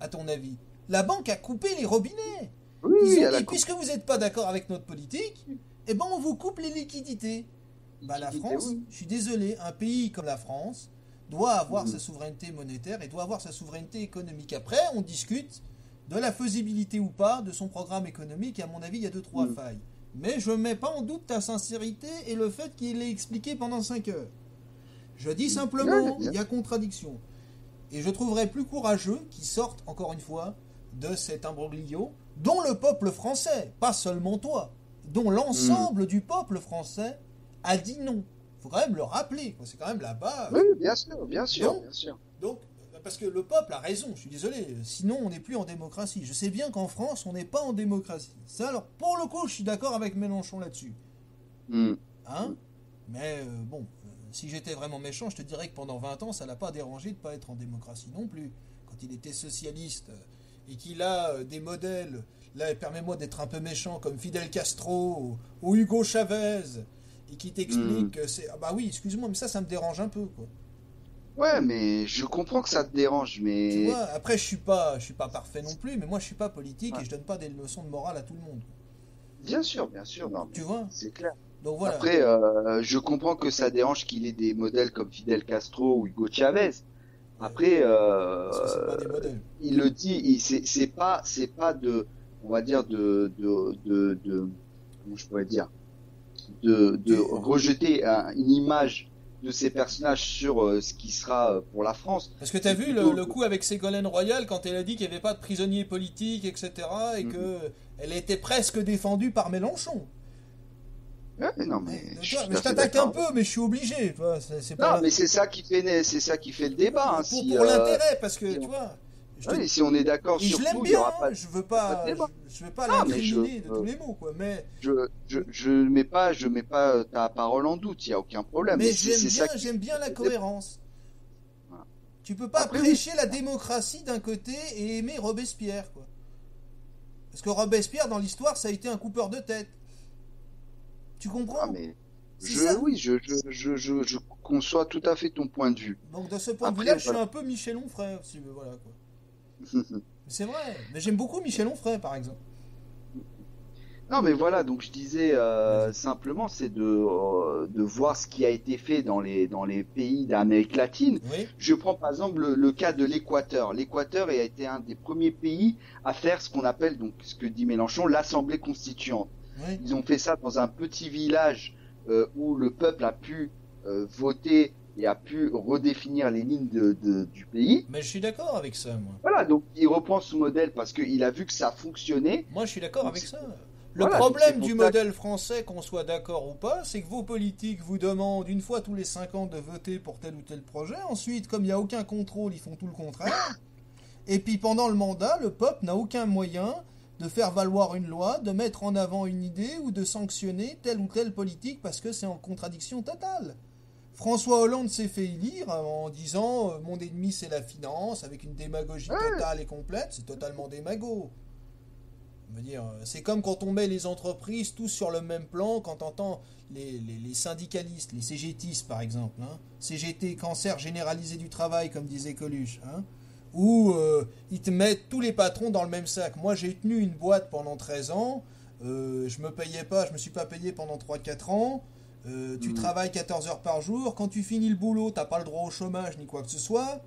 à ton avis? La banque a coupé les robinets. Oui, Ils oui, ont elle a dit, puisque vous n'êtes pas d'accord avec notre politique, eh ben on vous coupe les liquidités. Bah, la liquidité, France, oui. je suis désolé, un pays comme la France doit avoir sa Mhm. souveraineté monétaire et doit avoir sa souveraineté économique. Après, on discute de la faisabilité ou pas de son programme économique. Et à mon avis, il y a 2-3 Mhm. failles. Mais je ne mets pas en doute ta sincérité et le fait qu'il l'ait expliqué pendant 5 heures. Je dis Ouais, simplement, bien. il y a contradiction. Et je trouverais plus courageux qu'ils sortent, encore une fois, de cet imbroglio dont le peuple français, pas seulement toi, dont Mhm. l'ensemble du peuple français a dit non. Il faut quand même le rappeler, quoi. C'est quand même la Oui, base. bien sûr, bien sûr, Donc, bien sûr. donc, parce que le peuple a raison, je suis désolé, sinon on n'est plus en démocratie. Je sais bien qu'en France, on n'est pas en démocratie. Ça, alors, pour le coup, je suis d'accord avec Mélenchon là-dessus. Mhm. Hein? Mais bon, si j'étais vraiment méchant, je te dirais que pendant 20 ans, ça l'a pas dérangé de ne pas être en démocratie non plus. Quand il était socialiste et qu'il a des modèles, là, permets-moi d'être un peu méchant, comme Fidel Castro ou Hugo Chavez, et qui t'explique Mhm. que c'est... Ah bah oui, excuse-moi, mais ça me dérange un peu, quoi. Ouais, mais je comprends que ça te dérange, Tu vois, mais après, je suis pas parfait non plus, mais moi, je suis pas politique et ouais, je donne pas des leçons de morale à tout le monde. bien sûr, non, Tu mais vois? c'est clair. Donc voilà. Après, je comprends que ça dérange qu'il ait des modèles comme Fidel Castro ou Hugo Chavez. Après, Parce que c'est pas des modèles. il le dit, c'est pas de, on va dire comment je pourrais dire, de Tu, rejeter une image de ces personnages sur ce qui sera pour la France. Parce que tu as C'est vu plutôt le coup avec Ségolène Royal quand elle a dit qu'il n'y avait pas de prisonniers politiques, etc. et Mhm. que elle était presque défendue par Mélenchon. Ouais, non, Mais, mais je tu vois, suis mais tout à je fait t'attaque un d'accord. peu, mais je suis obligé. Tu vois, c'est pour Non, mais c'est ça qui fait le débat. Hein. Si, pour l'intérêt, parce que si tu on, vois, je te, ouais, si on est d'accord et je sur l'aime tout, il y bien, aura hein, pas, y a pas de débat. je veux pas Non, mais l'incriminer de tous les mots, quoi. je mets pas ta parole en doute. Il y a aucun problème. Mais Mais c'est ça qui j'aime bien la fait le débat. cohérence. Voilà. Tu peux pas Après, oui. prêcher la démocratie d'un côté et aimer Robespierre, quoi. Parce que Robespierre, dans l'histoire, ça a été un coupeur de tête. Tu Ah, comprends? mais C'est ça. oui, je conçois tout à fait ton point de vue. Donc de ce point de Après, vue-là, je suis voilà. un peu Michel Onfray, si tu veux, voilà quoi. C'est vrai, mais j'aime beaucoup Michel Onfray, par exemple. Non, mais voilà, donc je disais Vas-y. simplement, c'est de voir ce qui a été fait dans les pays d'Amérique latine. Oui, Je prends par exemple le cas de l'Équateur. L'Équateur a été un des premiers pays à faire ce qu'on appelle, donc ce que dit Mélenchon, l'Assemblée constituante. oui. Ils ont fait ça dans un petit village où le peuple a pu voter et a pu redéfinir les lignes du pays. Mais je suis d'accord avec ça, moi. Voilà, donc il reprend ce modèle parce qu'il a vu que ça fonctionnait. Moi, je suis d'accord Donc, avec ça. Le problème du modèle français, qu'on soit d'accord ou pas, c'est que vos politiques vous demandent une fois tous les 5 ans de voter pour tel ou tel projet. Ensuite, comme il n'y a aucun contrôle, ils font tout le contraire. Et puis pendant le mandat, le peuple n'a aucun moyen de faire valoir une loi, de mettre en avant une idée ou de sanctionner telle ou telle politique parce que c'est en contradiction totale. François Hollande s'est fait élire en disant mon ennemi c'est la finance, avec une démagogie totale et complète. C'est totalement démago. C'est comme quand on met les entreprises tous sur le même plan, quand on entend les syndicalistes, les CGTistes par exemple, hein, CGT, cancer généralisé du travail, comme disait Coluche, hein, où ils te mettent tous les patrons dans le même sac. Moi j'ai tenu une boîte pendant 13 ans, je me suis pas payé pendant 3-4 ans, tu travailles 14 heures par jour, quand tu finis le boulot, t'as pas le droit au chômage ni quoi que ce soit.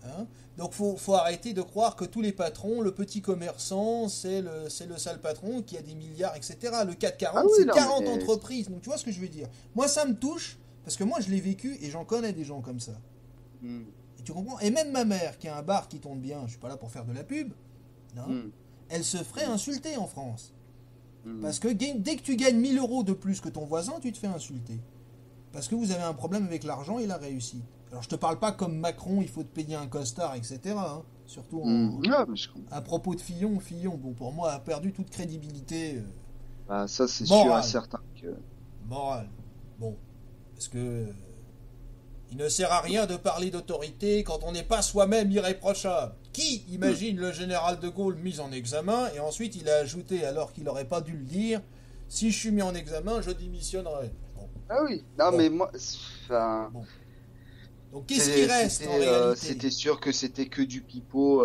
Hein. Donc faut arrêter de croire que tous les patrons, le petit commerçant, c'est le sale patron qui a des milliards, etc. Le CAC 40, c'est 40 entreprises. Donc tu vois ce que je veux dire. Moi ça me touche, parce que moi je l'ai vécu et j'en connais des gens comme ça. Et tu comprends. Et même ma mère, qui a un bar qui tourne bien, je suis pas là pour faire de la pub, elle se ferait insulter en France. Parce que dès que tu gagnes 1000 euros de plus que ton voisin, tu te fais insulter. Parce que vous avez un problème avec l'argent et la réussite. Alors je te parle pas comme Macron, il faut te payer un costard, etc. Hein. Surtout à propos de Fillon. Bon, pour moi, a perdu toute crédibilité. Ça, c'est sûr et certain que... Morale. Bon. Parce que... il ne sert à rien de parler d'autorité quand on n'est pas soi-même irréprochable. Qui imagine le général de Gaulle mis en examen et ensuite il a ajouté, alors qu'il n'aurait pas dû le dire, si je suis mis en examen, je démissionnerai. Bon. Ah oui. Non, mais moi... Bon. Donc qu'est-ce qui reste en réalité ? C'était sûr que c'était que du pipeau.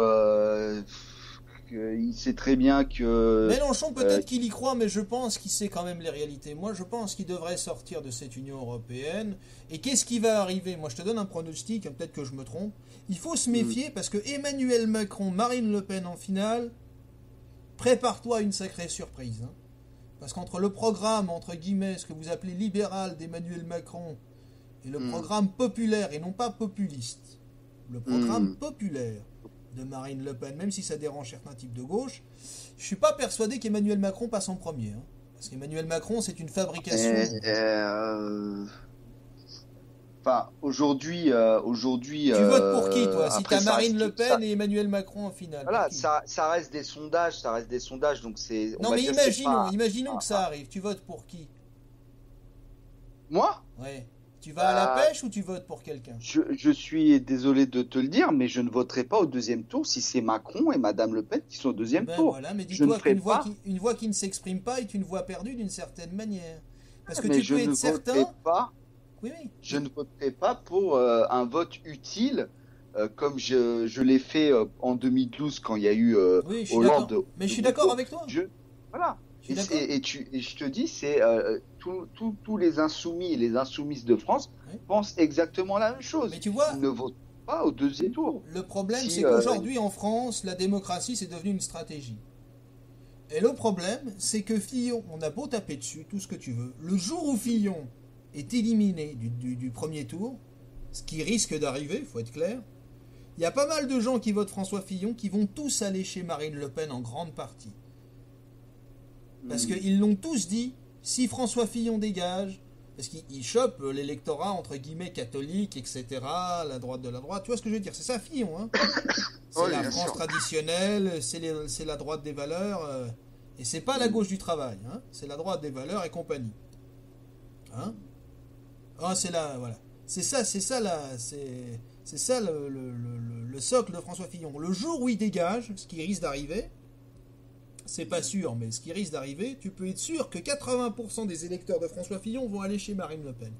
Il sait très bien que... Mélenchon, peut-être qu'il y croit, mais je pense qu'il sait quand même les réalités. Moi, je pense qu'il devrait sortir de cette Union européenne. Et qu'est-ce qui va arriver ? Moi, je te donne un pronostic, peut-être que je me trompe. Il faut se méfier parce que Emmanuel Macron, Marine Le Pen en finale, prépare-toi à une sacrée surprise. Hein. Parce qu'entre le programme, entre guillemets, ce que vous appelez libéral d'Emmanuel Macron, et le programme populaire, et non pas populiste, le programme populaire de Marine Le Pen, même si ça dérange certains types de gauche, je suis pas persuadé qu'Emmanuel Macron passe en premier. Hein. Parce qu'Emmanuel Macron, c'est une fabrication. Enfin, aujourd'hui... Tu votes pour qui, toi ? Si tu as Marine Le Pen et Emmanuel Macron en finale. Voilà, ça reste des sondages, donc c'est... Non, mais imaginons que ça arrive. Tu votes pour qui ? Moi ? Ouais. Tu vas à la pêche ou tu votes pour quelqu'un ? Je suis désolé de te le dire, mais je ne voterai pas au deuxième tour si c'est Macron et Madame Le Pen qui sont au deuxième tour. Voilà, mais dis-toi qu'une voix qui ne s'exprime pas est une voix perdue d'une certaine manière. Parce que tu peux être certain... Je ne voterai pas pour un vote utile comme je l'ai fait en 2012 quand il y a eu Hollande. Mais je suis d'accord avec toi. Voilà. Et je te dis, c'est tous les insoumis et les insoumises de France pensent exactement la même chose. Mais tu vois, ils ne votent pas au deuxième tour. Le problème, c'est qu'aujourd'hui en France, la démocratie, c'est devenu une stratégie. Et le problème, c'est que Fillon, on a beau taper dessus, tout ce que tu veux, le jour où Fillon est éliminé du premier tour, ce qui risque d'arriver, il faut être clair, il y a pas mal de gens qui votent François Fillon qui vont tous aller chez Marine Le Pen en grande partie. Parce qu'ils l'ont tous dit, si François Fillon dégage, parce qu'il chope l'électorat entre guillemets catholique, etc., la droite de la droite, tu vois ce que je veux dire, c'est ça Fillon, hein. C'est la France traditionnelle, c'est la droite des valeurs, et c'est pas la gauche du travail, hein. C'est la droite des valeurs et compagnie. Hein. C'est là, voilà. C'est ça le socle de François Fillon. Le jour où il dégage, ce qui risque d'arriver, c'est pas sûr, mais ce qui risque d'arriver, tu peux être sûr que 80% des électeurs de François Fillon vont aller chez Marine Le Pen.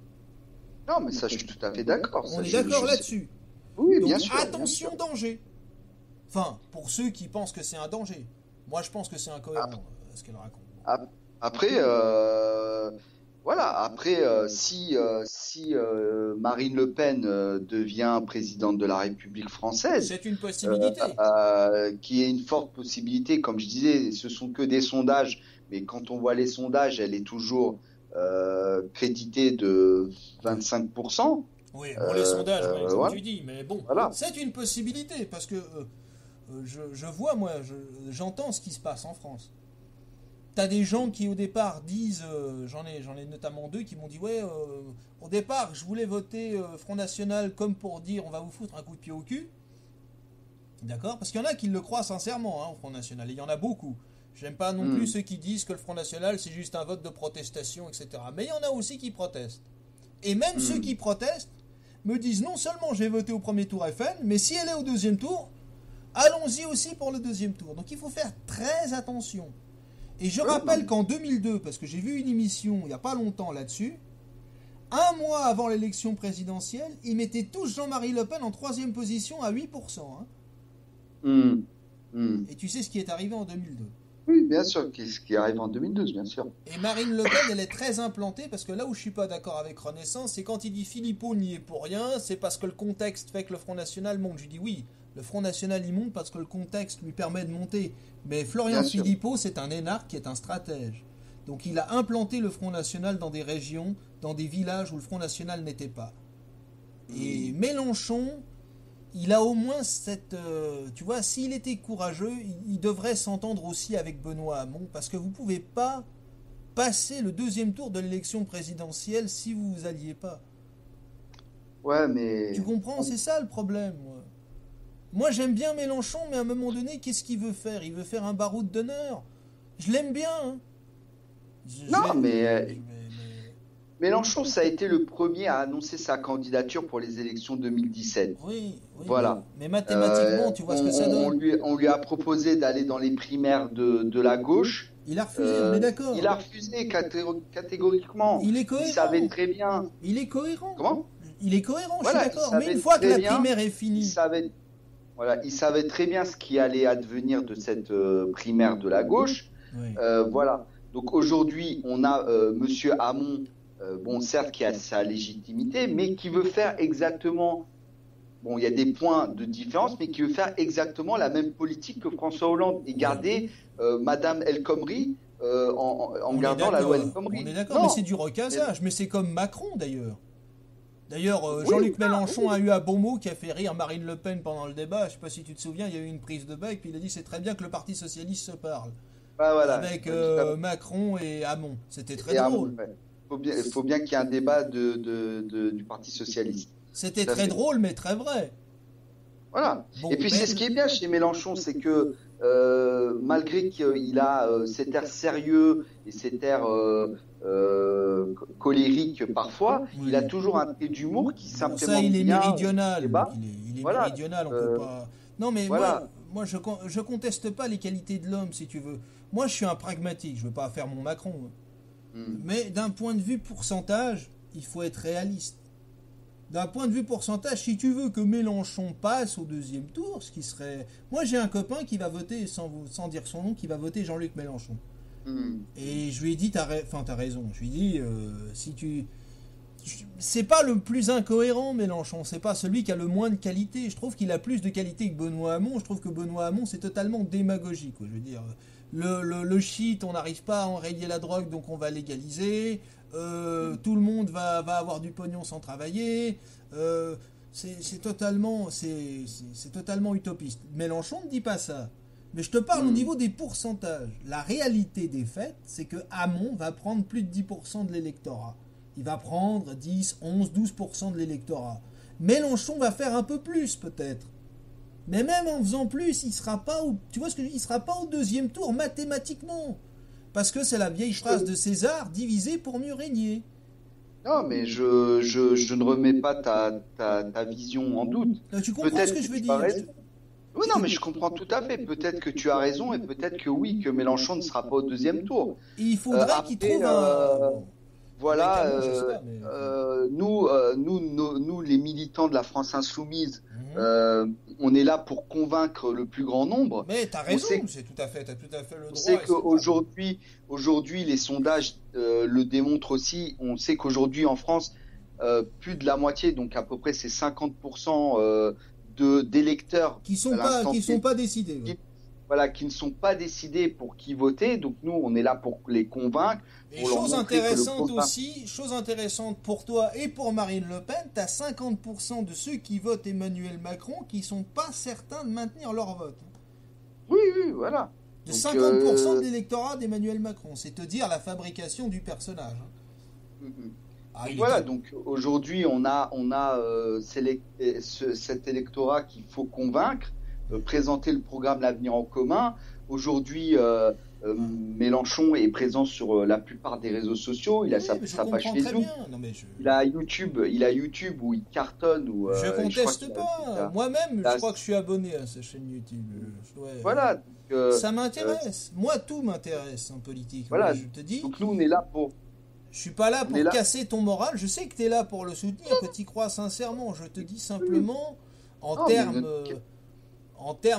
Non, mais ça, je suis tout à fait d'accord. On est d'accord là-dessus. Oui, donc, bien sûr. Attention, bien sûr. Danger. Enfin, pour ceux qui pensent que c'est un danger. Moi, je pense que c'est incohérent, ce qu'elle raconte. Après, si Marine Le Pen devient présidente de la République française, c'est une possibilité. Qui est une forte possibilité. Comme je disais, ce sont que des sondages, mais quand on voit les sondages, elle est toujours créditée de 25%. Oui, pour les sondages, comme voilà. tu dis, mais bon, voilà. C'est une possibilité parce que je vois, moi, j'entends ce qui se passe en France. t'as des gens qui au départ disent, j'en ai notamment 2 qui m'ont dit ouais, au départ je voulais voter Front National comme pour dire on va vous foutre un coup de pied au cul, d'accord, parce qu'il y en a qui le croient sincèrement au Front National, et il y en a beaucoup. J'aime pas non plus ceux qui disent que le Front National c'est juste un vote de protestation, etc. Mais il y en a aussi qui protestent. Et même ceux qui protestent me disent non seulement j'ai voté au premier tour FN, mais si elle est au deuxième tour, allons-y aussi pour le deuxième tour. Donc il faut faire très attention. Et je rappelle qu'en 2002, parce que j'ai vu une émission il n'y a pas longtemps là-dessus, un mois avant l'élection présidentielle, ils mettaient tous Jean-Marie Le Pen en 3e position à 8%. Et tu sais ce qui est arrivé en 2002. Oui, bien sûr, ce qui arrive en 2012, bien sûr. Et Marine Le Pen, elle est très implantée, parce que là où je suis pas d'accord avec Renaissance, c'est quand il dit Philippot n'y est pour rien, c'est parce que le contexte fait que le Front National monte. Je dis oui, le Front National il monte parce que le contexte lui permet de monter. Mais Florian Philippot, c'est un énarque qui est un stratège. Donc il a implanté le Front National dans des régions, dans des villages où le Front National n'était pas. Et Mélenchon, il a au moins cette... tu vois, s'il était courageux, il devrait s'entendre aussi avec Benoît Hamon, parce que vous ne pouvez pas passer le 2e tour de l'élection présidentielle si vous vous alliez pas. Ouais, mais... Tu comprends, c'est ça le problème. Moi, j'aime bien Mélenchon, mais à un moment donné, qu'est-ce qu'il veut faire? Il veut faire un baroud d'honneur. Je l'aime bien. Mélenchon, ça a été le premier à annoncer sa candidature pour les élections 2017. Oui, voilà. Mais mathématiquement, tu vois ce que ça donne. On lui a proposé d'aller dans les primaires de la gauche. Il a refusé, on est d'accord. Il a refusé catégoriquement. Il est cohérent. Il savait très bien. Il est cohérent. Comment? Il est cohérent, je suis d'accord. Mais une fois que la primaire est finie... Il savait très bien ce qui allait advenir de cette primaire de la gauche. Oui. Voilà. Donc aujourd'hui, on a Monsieur Hamon, certes, qui a sa légitimité, mais qui veut faire exactement... Bon, il y a des points de différence, mais qui veut faire exactement la même politique que François Hollande et garder Madame El Khomri en gardant la loi El Khomri. On est d'accord, mais c'est du recasage. Mais c'est comme Macron, d'ailleurs. D'ailleurs, Jean-Luc Mélenchon a eu un bon mot qui a fait rire Marine Le Pen pendant le débat. Je ne sais pas si tu te souviens, il y a eu une prise de bec, puis il a dit c'est très bien que le Parti Socialiste se parle. Voilà. Avec Macron et Hamon. C'était très drôle. Il faut bien qu'il y ait un débat du Parti Socialiste. C'était très drôle, mais très vrai. Voilà. Bon, et puis c'est ce qui est bien chez Mélenchon, c'est que malgré qu'il a cet air sérieux et cet air colérique parfois, il a toujours un trait d'humour qui simplement... Ça, il est méridional. Il est méridional, on peut pas... Non, mais moi je conteste pas les qualités de l'homme, si tu veux. Moi, je suis un pragmatique, je veux pas faire mon Macron. Mais d'un point de vue pourcentage, il faut être réaliste. D'un point de vue pourcentage, si tu veux que Mélenchon passe au 2e tour, ce qui serait... Moi, j'ai un copain qui va voter, sans dire son nom, qui va voter Jean-Luc Mélenchon. Et je lui ai dit, t'as raison. Je lui ai dit, si tu... C'est pas le plus incohérent, Mélenchon. C'est pas celui qui a le moins de qualité. Je trouve qu'il a plus de qualité que Benoît Hamon. Je trouve que Benoît Hamon, c'est totalement démagogique. Je veux dire, le shit, on n'arrive pas à enrayer la drogue, donc on va légaliser. Tout le monde va avoir du pognon sans travailler. C'est totalement utopiste. Mélenchon ne dit pas ça. Mais je te parle au niveau des pourcentages. La réalité des faits, c'est que Hamon va prendre plus de 10% de l'électorat. Il va prendre 10, 11, 12% de l'électorat. Mélenchon va faire un peu plus, peut-être. Mais même en faisant plus, il sera pas il sera pas au 2e tour mathématiquement. Parce que c'est la vieille phrase de César, diviser pour mieux régner. Non, mais je ne remets pas ta vision en doute. Tu comprends ce que je veux dire? Oui, non, mais je comprends tout à fait. Peut-être que tu as raison et peut-être que oui, que Mélenchon ne sera pas au 2e tour. Et il faudrait qu'il trouve un... Voilà, nous, les militants de la France Insoumise, on est là pour convaincre le plus grand nombre. Mais t'as raison, t'as tout à fait le droit. On sait qu'aujourd'hui, les sondages le démontrent aussi. On sait qu'aujourd'hui, en France, plus de la moitié, donc à peu près c'est 50% d'électeurs qui sont pas décidés. Qui ne sont pas décidés pour qui voter. Donc nous, on est là pour les convaincre. Et chose intéressante pour toi et pour Marine Le Pen, tu as 50% de ceux qui votent Emmanuel Macron qui sont pas certains de maintenir leur vote. Oui, voilà. De 50% de l'électorat d'Emmanuel Macron. C'est te dire la fabrication du personnage. Voilà, donc aujourd'hui, on a cet électorat qu'il faut convaincre, présenter le programme L'Avenir en commun. Aujourd'hui, Mélenchon est présent sur la plupart des réseaux sociaux. Il a sa page Facebook. Il a YouTube où il cartonne. Je conteste pas. Moi-même, je crois que je suis abonné à sa chaîne YouTube. Voilà. Ça m'intéresse. Moi, tout m'intéresse en politique. Voilà. Je te dis. Donc nous, on est là pour. Je suis pas là pour casser ton moral. Je sais que tu es là pour le soutenir, que tu y crois sincèrement. Je te dis simplement, en termes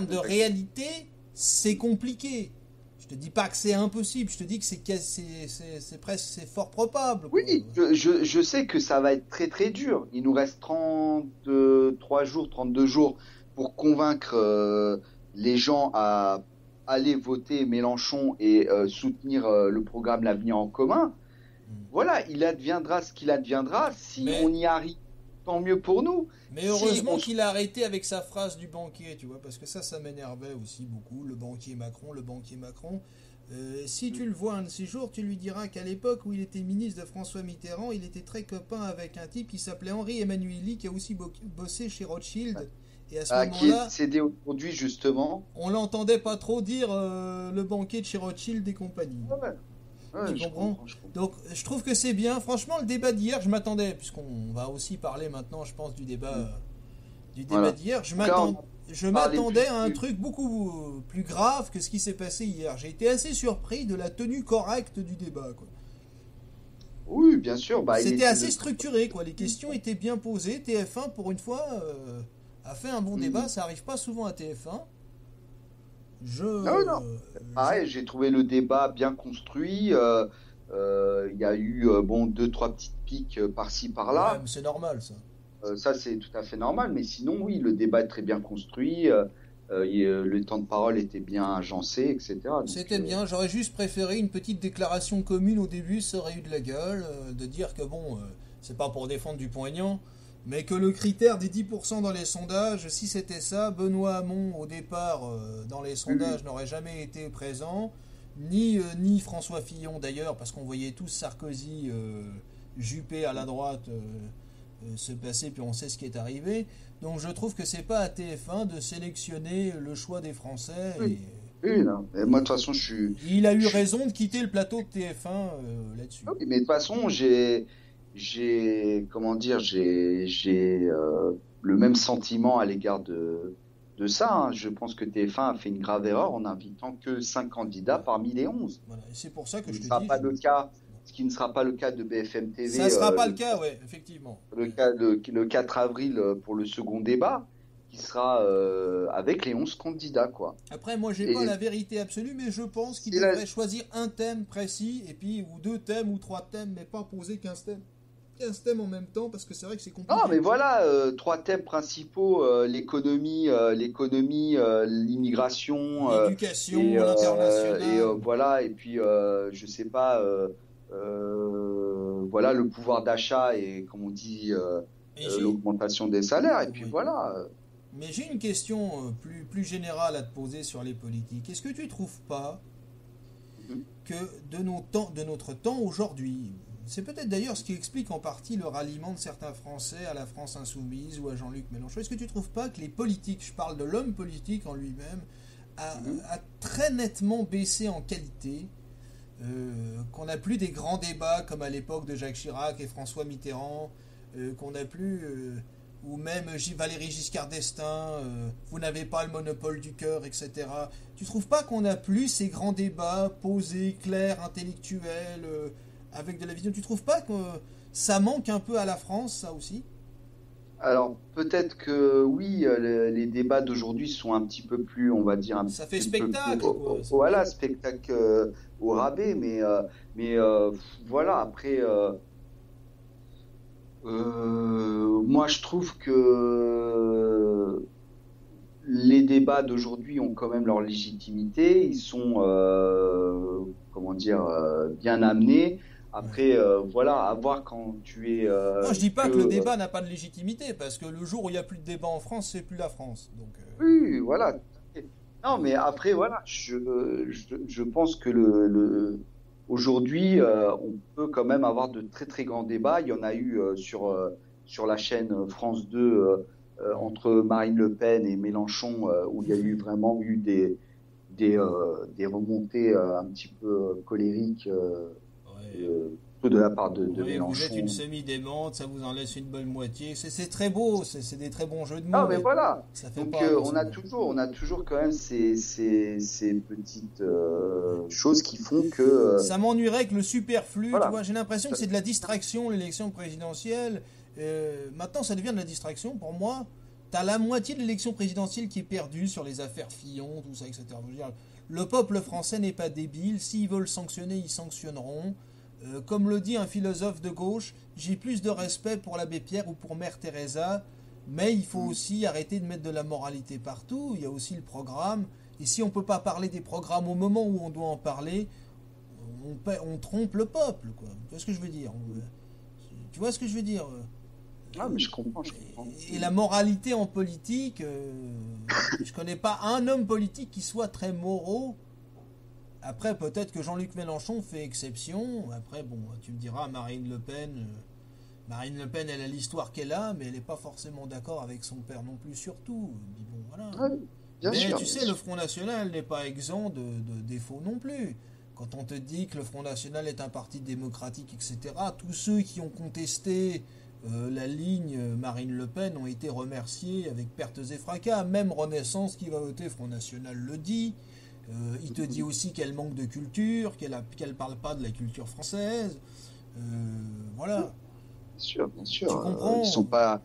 de réalité, c'est compliqué. Je te dis pas que c'est impossible. Je te dis que c'est fort probable. Oui, je sais que ça va être très très dur. Il nous reste 32 jours pour convaincre les gens à aller voter Mélenchon et soutenir le programme L'Avenir en commun. Voilà, il adviendra ce qu'il adviendra. Si on y arrive, tant mieux pour nous. Mais heureusement qu'il a arrêté avec sa phrase du banquier, tu vois, parce que ça m'énervait aussi beaucoup. Le banquier Macron. Si tu le vois un de ces jours, tu lui diras qu'à l'époque où il était ministre de François Mitterrand, il était très copain avec un type qui s'appelait Henri Emmanuelli, qui a aussi bossé chez Rothschild. Et à ce moment-là, qui est décédé aujourd'hui, justement. On l'entendait pas trop dire le banquier de chez Rothschild et compagnie. Tu comprends ? Donc je trouve que c'est bien. Franchement, le débat d'hier, je m'attendais, puisqu'on va aussi parler maintenant, je pense, du débat d'hier. Je m'attendais à un truc beaucoup plus grave que ce qui s'est passé hier. J'ai été assez surpris de la tenue correcte du débat, quoi. Oui, bien sûr. C'était assez structuré, quoi. Les questions étaient bien posées. TF1, pour une fois, a fait un bon débat. Ça arrive pas souvent à TF1. Non. Pareil, j'ai trouvé le débat bien construit. Il y a eu 2-3 petites piques par-ci par-là. Ouais, mais c'est normal, ça. Ça, c'est tout à fait normal. Mais sinon, oui, le débat est très bien construit. Le temps de parole était bien agencé, etc. C'était bien. J'aurais juste préféré une petite déclaration commune au début. Ça aurait eu de la gueule. De dire que, c'est pas pour défendre Dupont-Aignan, mais que le critère des 10% dans les sondages, si c'était ça, Benoît Hamon, au départ, dans les sondages, n'aurait jamais été présent, ni François Fillon d'ailleurs, parce qu'on voyait tous Sarkozy, Juppé à la droite se passer, puis on sait ce qui est arrivé. Donc je trouve que c'est pas à TF1 de sélectionner le choix des Français. Oui, non. Mais moi, de toute façon, Il a eu raison de quitter le plateau de TF1 là-dessus. Oui, mais de toute façon, j'ai le même sentiment à l'égard de ça. Hein. Je pense que TF1 a fait une grave erreur en invitant que 5 candidats parmi les 11. Voilà. Et c'est pour ça que ce qui ne sera pas le cas de BFM TV. Ça ne sera pas le cas, oui, effectivement. Le 4 avril pour le second débat, qui sera avec les 11 candidats, quoi. Après, moi, j'ai pas la vérité absolue, mais je pense qu'il devrait choisir un thème précis, et puis ou 2 thèmes ou 3 thèmes, mais pas poser 15 thèmes. 15 thèmes en même temps, parce que c'est vrai que c'est compliqué. Non, mais voilà, 3 thèmes principaux, l'économie, l'immigration, l'éducation, l'international. Et voilà, et puis, je sais pas, voilà, le pouvoir d'achat et, comme on dit, l'augmentation des salaires, et puis voilà. Mais j'ai une question plus générale à te poser sur les politiques. Est-ce que tu ne trouves pas que de notre temps aujourd'hui, c'est peut-être d'ailleurs ce qui explique en partie le ralliement de certains Français à la France Insoumise ou à Jean-Luc Mélenchon. Est-ce que tu ne trouves pas que les politiques, je parle de l'homme politique en lui-même, a très nettement baissé en qualité, qu'on n'a plus des grands débats comme à l'époque de Jacques Chirac et François Mitterrand, qu'on n'a plus, ou même Valéry Giscard d'Estaing, vous n'avez pas le monopole du cœur, etc. Tu ne trouves pas qu'on n'a plus ces grands débats posés, clairs, intellectuels, avec de la vision? Tu trouves pas que ça manque un peu à la France, ça aussi? Alors, peut-être que oui, les débats d'aujourd'hui sont un petit peu plus, on va dire, ça fait spectacle. Voilà, spectacle au rabais, mais voilà, après, moi je trouve que les débats d'aujourd'hui ont quand même leur légitimité, ils sont, comment dire, bien amenés. Après, voilà, à voir quand tu es... non, je dis pas que le débat n'a pas de légitimité, parce que le jour où il n'y a plus de débat en France, c'est plus la France. Donc, oui, voilà. Non, mais après, voilà, je pense que aujourd'hui, on peut quand même avoir de très très grands débats. Il y en a eu sur la chaîne France 2 entre Marine Le Pen et Mélenchon, où il y a eu vraiment eu des remontées un petit peu colériques Ouais. de la part de Oui, vous êtes une Mélenchon. semi-démente, ça vous en laisse une bonne moitié. C'est très beau, c'est des très bons jeux de mots, Ah, mais mais voilà. ça fait Donc, pas avancer. on a toujours quand même ces petites choses qui font que, Ça m'ennuierait que le superflu, tu voilà. vois, j'ai l'impression que Ça- c'est de la distraction, l'élection présidentielle. Maintenant, ça devient de la distraction pour moi. T'as la moitié de l'élection présidentielle qui est perdue sur les affaires Fillon, tout ça, etc. Je veux dire, le peuple français n'est pas débile. S'ils veulent sanctionner, ils sanctionneront. Comme le dit un philosophe de gauche, j'ai plus de respect pour l'abbé Pierre ou pour Mère Teresa, mais il faut aussi arrêter de mettre de la moralité partout. Il y a aussi le programme. Et si on ne peut pas parler des programmes au moment où on doit en parler, on trompe le peuple, quoi. Tu vois ce que je veux dire? Tu vois ce que je veux dire? Ah, mais je comprends, je comprends. Et la moralité en politique, je connais pas un homme politique qui soit très moraux. Après, peut-être que Jean-Luc Mélenchon fait exception. Après, bon, tu me diras, Marine Le Pen. Marine Le Pen, elle a l'histoire qu'elle a, mais elle n'est pas forcément d'accord avec son père non plus, surtout. Puis bon, voilà. Ah oui, bien Mais sûr, tu bien sais, le sûr. Front National n'est pas exempt de défauts non plus. Quand on te dit que le Front National est un parti démocratique, etc., tous ceux qui ont contesté la ligne Marine Le Pen ont été remerciés avec pertes et fracas. Même Renaissance qui va voter Front National le dit. Il te dit aussi qu'elle manque de culture, qu'elle parle pas de la culture française. Euh, voilà. Bien sûr, bien Tu sûr. Ils comprends? sont pas,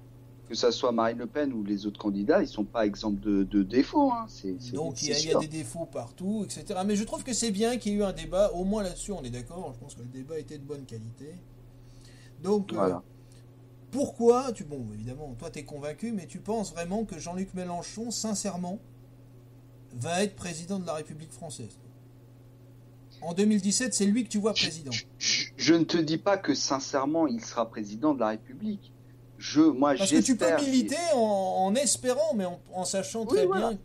que ça soit Marine Le Pen ou les autres candidats, ils sont pas exempts de défauts, hein. Donc C'est il y a sûr. des défauts partout, etc. Mais je trouve que c'est bien qu'il y ait eu un débat, au moins là-dessus on est d'accord, je pense que le débat était de bonne qualité. Donc Voilà. pourquoi, bon évidemment, toi tu es convaincu, mais tu penses vraiment que Jean-Luc Mélenchon, sincèrement, va être président de la République française? En 2017, c'est lui que tu vois président. Je ne te dis pas que sincèrement il sera président de la République. Moi, Parce que tu peux j'espère. militer en espérant, mais en sachant Oui, très bien. voilà. Ouais.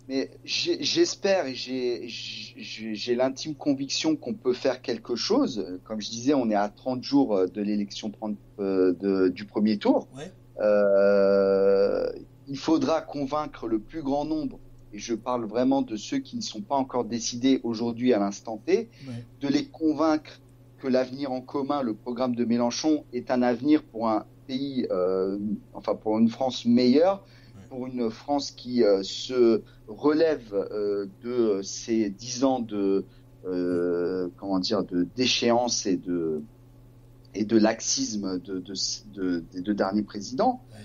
Mais j'espère et j'ai l'intime conviction qu'on peut faire quelque chose. Comme je disais, on est à 30 jours de l'élection du premier tour. Ouais. Euh, il faudra convaincre le plus grand nombre, et je parle vraiment de ceux qui ne sont pas encore décidés aujourd'hui à l'instant T, Ouais. de les convaincre que l'avenir en commun, le programme de Mélenchon, est un avenir pour un pays, enfin pour une France meilleure, pour une France qui se relève de ces 10 ans de comment dire de déchéance et de laxisme des deux derniers présidents. Ouais.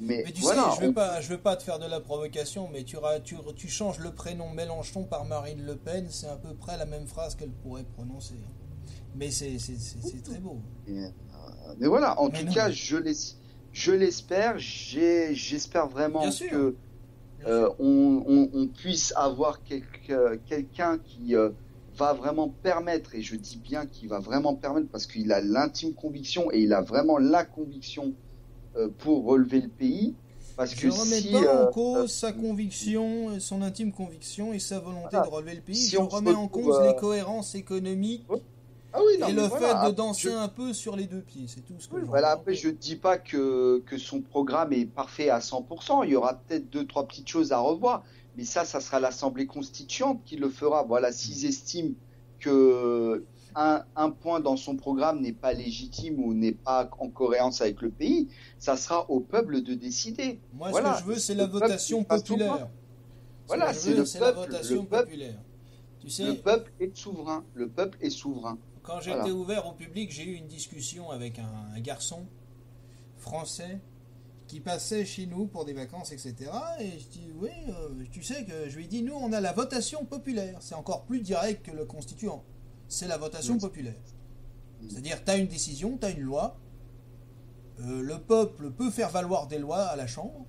Mais Mais tu sais, voilà, je veux pas te faire de la provocation, mais tu changes le prénom Mélenchon par Marine Le Pen, c'est à peu près la même phrase qu'elle pourrait prononcer. Mais c'est très beau. mais voilà, en Mais tout non, cas, mais je l'espère. J'espère vraiment bien sûr, que bien sûr. on puisse avoir quelqu'un qui va vraiment permettre, et je dis bien qu'il va vraiment permettre parce qu'il a l'intime conviction et il a vraiment la conviction pour relever le pays. Parce Je que ne remets si, pas en cause sa conviction, son intime conviction et sa volonté de voilà, relever le pays. si Je on se remets en retrouve, cause les cohérences économiques ah oui, non, et mais le fait voilà. de danser un peu sur les deux pieds. C'est tout ce que Oui, je voilà. remets en Après, cause. je ne dis pas que son programme est parfait à 100%. Il y aura peut-être deux, trois petites choses à revoir. Mais ça sera l'Assemblée constituante qui le fera. Voilà, s'ils estiment que un point dans son programme n'est pas légitime ou n'est pas en cohérence avec le pays, ça sera au peuple de décider. Moi, ce que je Voilà. veux, Et c'est c'est la le peuple qui votation sera souverain. populaire. Ce que Voilà, je c'est veux, le c'est la peuple. votation populaire. Tu Le sais, peuple est souverain. Le peuple est souverain. quand j'étais Voilà. ouvert au public, j'ai eu une discussion avec un garçon français qui passait chez nous pour des vacances, etc. Et je dis, oui, tu sais que je lui ai dit, nous, on a la votation populaire. C'est encore plus direct que le constituant. C'est la votation populaire. C'est-à-dire, tu as une décision, tu as une loi. Le peuple peut faire valoir des lois à la Chambre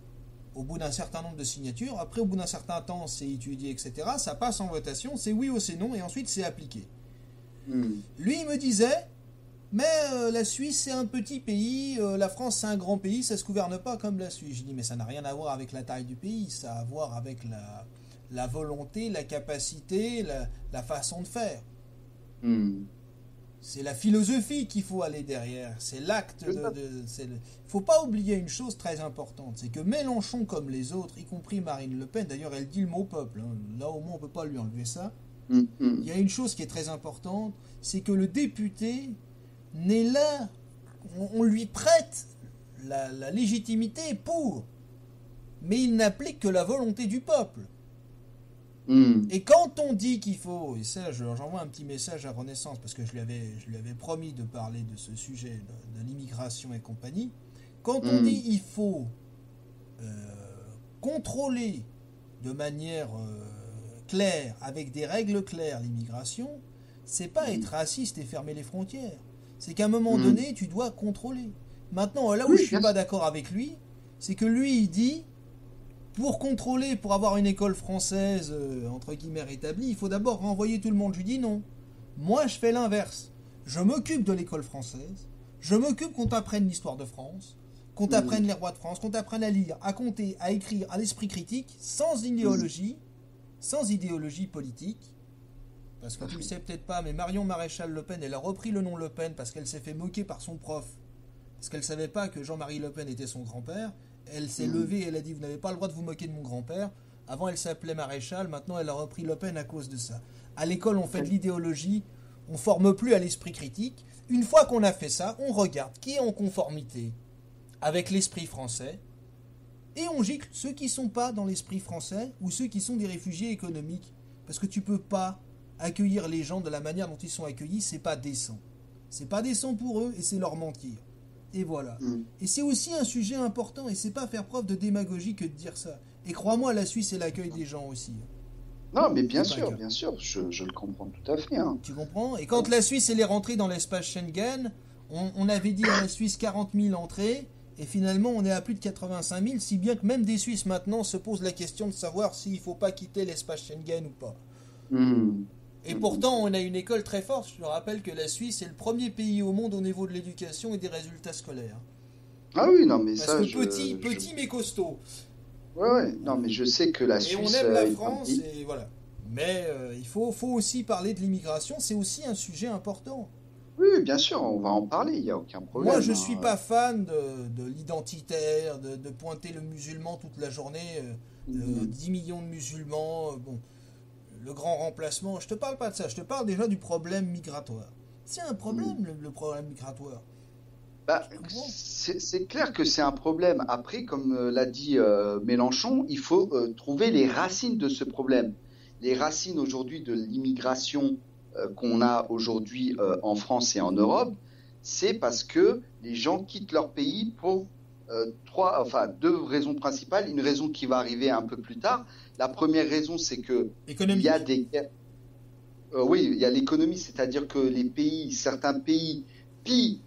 au bout d'un certain nombre de signatures. Après, au bout d'un certain temps, c'est étudié, etc. Ça passe en votation, c'est oui ou c'est non, et ensuite c'est appliqué. Lui, il me disait, mais la Suisse, c'est un petit pays, la France, c'est un grand pays, ça ne se gouverne pas comme la Suisse. Je dis, mais ça n'a rien à voir avec la taille du pays, ça a à voir avec la volonté, la capacité, la façon de faire. C'est la philosophie qu'il faut aller derrière. C'est l'acte faut pas oublier une chose très importante, c'est que Mélenchon, comme les autres, y compris Marine Le Pen, d'ailleurs elle dit le mot peuple, hein, là au moins on peut pas lui enlever ça. Il y a une chose qui est très importante, c'est que le député n'est là, on lui prête la légitimité pour, mais il n'applique que la volonté du peuple. Et quand on dit qu'il faut, et ça j'envoie un petit message à Renaissance, parce que je lui avais promis de parler de ce sujet de l'immigration et compagnie, quand on dit il faut contrôler de manière claire, avec des règles claires l'immigration, c'est pas être raciste et fermer les frontières, c'est qu'à un moment donné tu dois contrôler. Maintenant là où je suis pas d'accord avec lui, c'est que lui il dit pour contrôler, pour avoir une école française, entre guillemets, rétablie, il faut d'abord renvoyer tout le monde. Je lui dis non. Moi, je fais l'inverse. Je m'occupe de l'école française. Je m'occupe qu'on t'apprenne l'histoire de France, qu'on t'apprenne les rois de France, qu'on t'apprenne à lire, à compter, à écrire, à l'esprit critique, sans idéologie politique. Parce que tu le sais peut-être pas, mais Marion Maréchal Le Pen, elle a repris le nom Le Pen parce qu'elle s'est fait moquer par son prof. Parce qu'elle savait pas que Jean-Marie Le Pen était son grand-père. Elle s'est levée et elle a dit « Vous n'avez pas le droit de vous moquer de mon grand-père ». Avant, elle s'appelait Maréchal. Maintenant, elle a repris Le Pen à cause de ça. À l'école, on fait de l'idéologie. On ne forme plus à l'esprit critique. Une fois qu'on a fait ça, on regarde qui est en conformité avec l'esprit français. Et on gicle ceux qui ne sont pas dans l'esprit français ou ceux qui sont des réfugiés économiques. Parce que tu ne peux pas accueillir les gens de la manière dont ils sont accueillis. C'est pas décent. C'est pas décent pour eux et c'est leur mentir. Et voilà. Et c'est aussi un sujet important, et c'est pas faire preuve de démagogie que de dire ça. Et crois-moi, la Suisse, elle accueille des gens aussi. Non, mais bien sûr, je le comprends tout à fait. Hein. Tu comprends ? Et quand la Suisse, elle est rentrée dans l'espace Schengen, on avait dit à la Suisse 40 000 entrées, et finalement, on est à plus de 85 000, si bien que même des Suisses maintenant se posent la question de savoir s'il faut pas quitter l'espace Schengen ou pas. Et pourtant, on a une école très forte. Je te rappelle que la Suisse est le premier pays au monde au niveau de l'éducation et des résultats scolaires. Ah oui, non, mais parce ça... que petit mais costaud. Ouais, non, mais je sais que la Suisse... Et on aime la France, et voilà. Mais il faut aussi parler de l'immigration, c'est aussi un sujet important. Oui, bien sûr, on va en parler, il n'y a aucun problème. Moi, je ne suis pas fan de l'identitaire, de pointer le musulman toute la journée, 10 millions de musulmans, bon... Le grand remplacement, je te parle pas de ça, je te parle déjà du problème migratoire. C'est un problème, le problème migratoire. Bah, c'est clair que c'est un problème. Après, comme l'a dit Mélenchon, il faut trouver les racines de ce problème. Les racines aujourd'hui de l'immigration qu'on a aujourd'hui en France et en Europe, c'est parce que les gens quittent leur pays pour deux raisons principales. Une raison qui va arriver un peu plus tard. La première raison, c'est que il y a des guerres. Oui, il y a l'économie, c'est-à-dire que certains pays pillent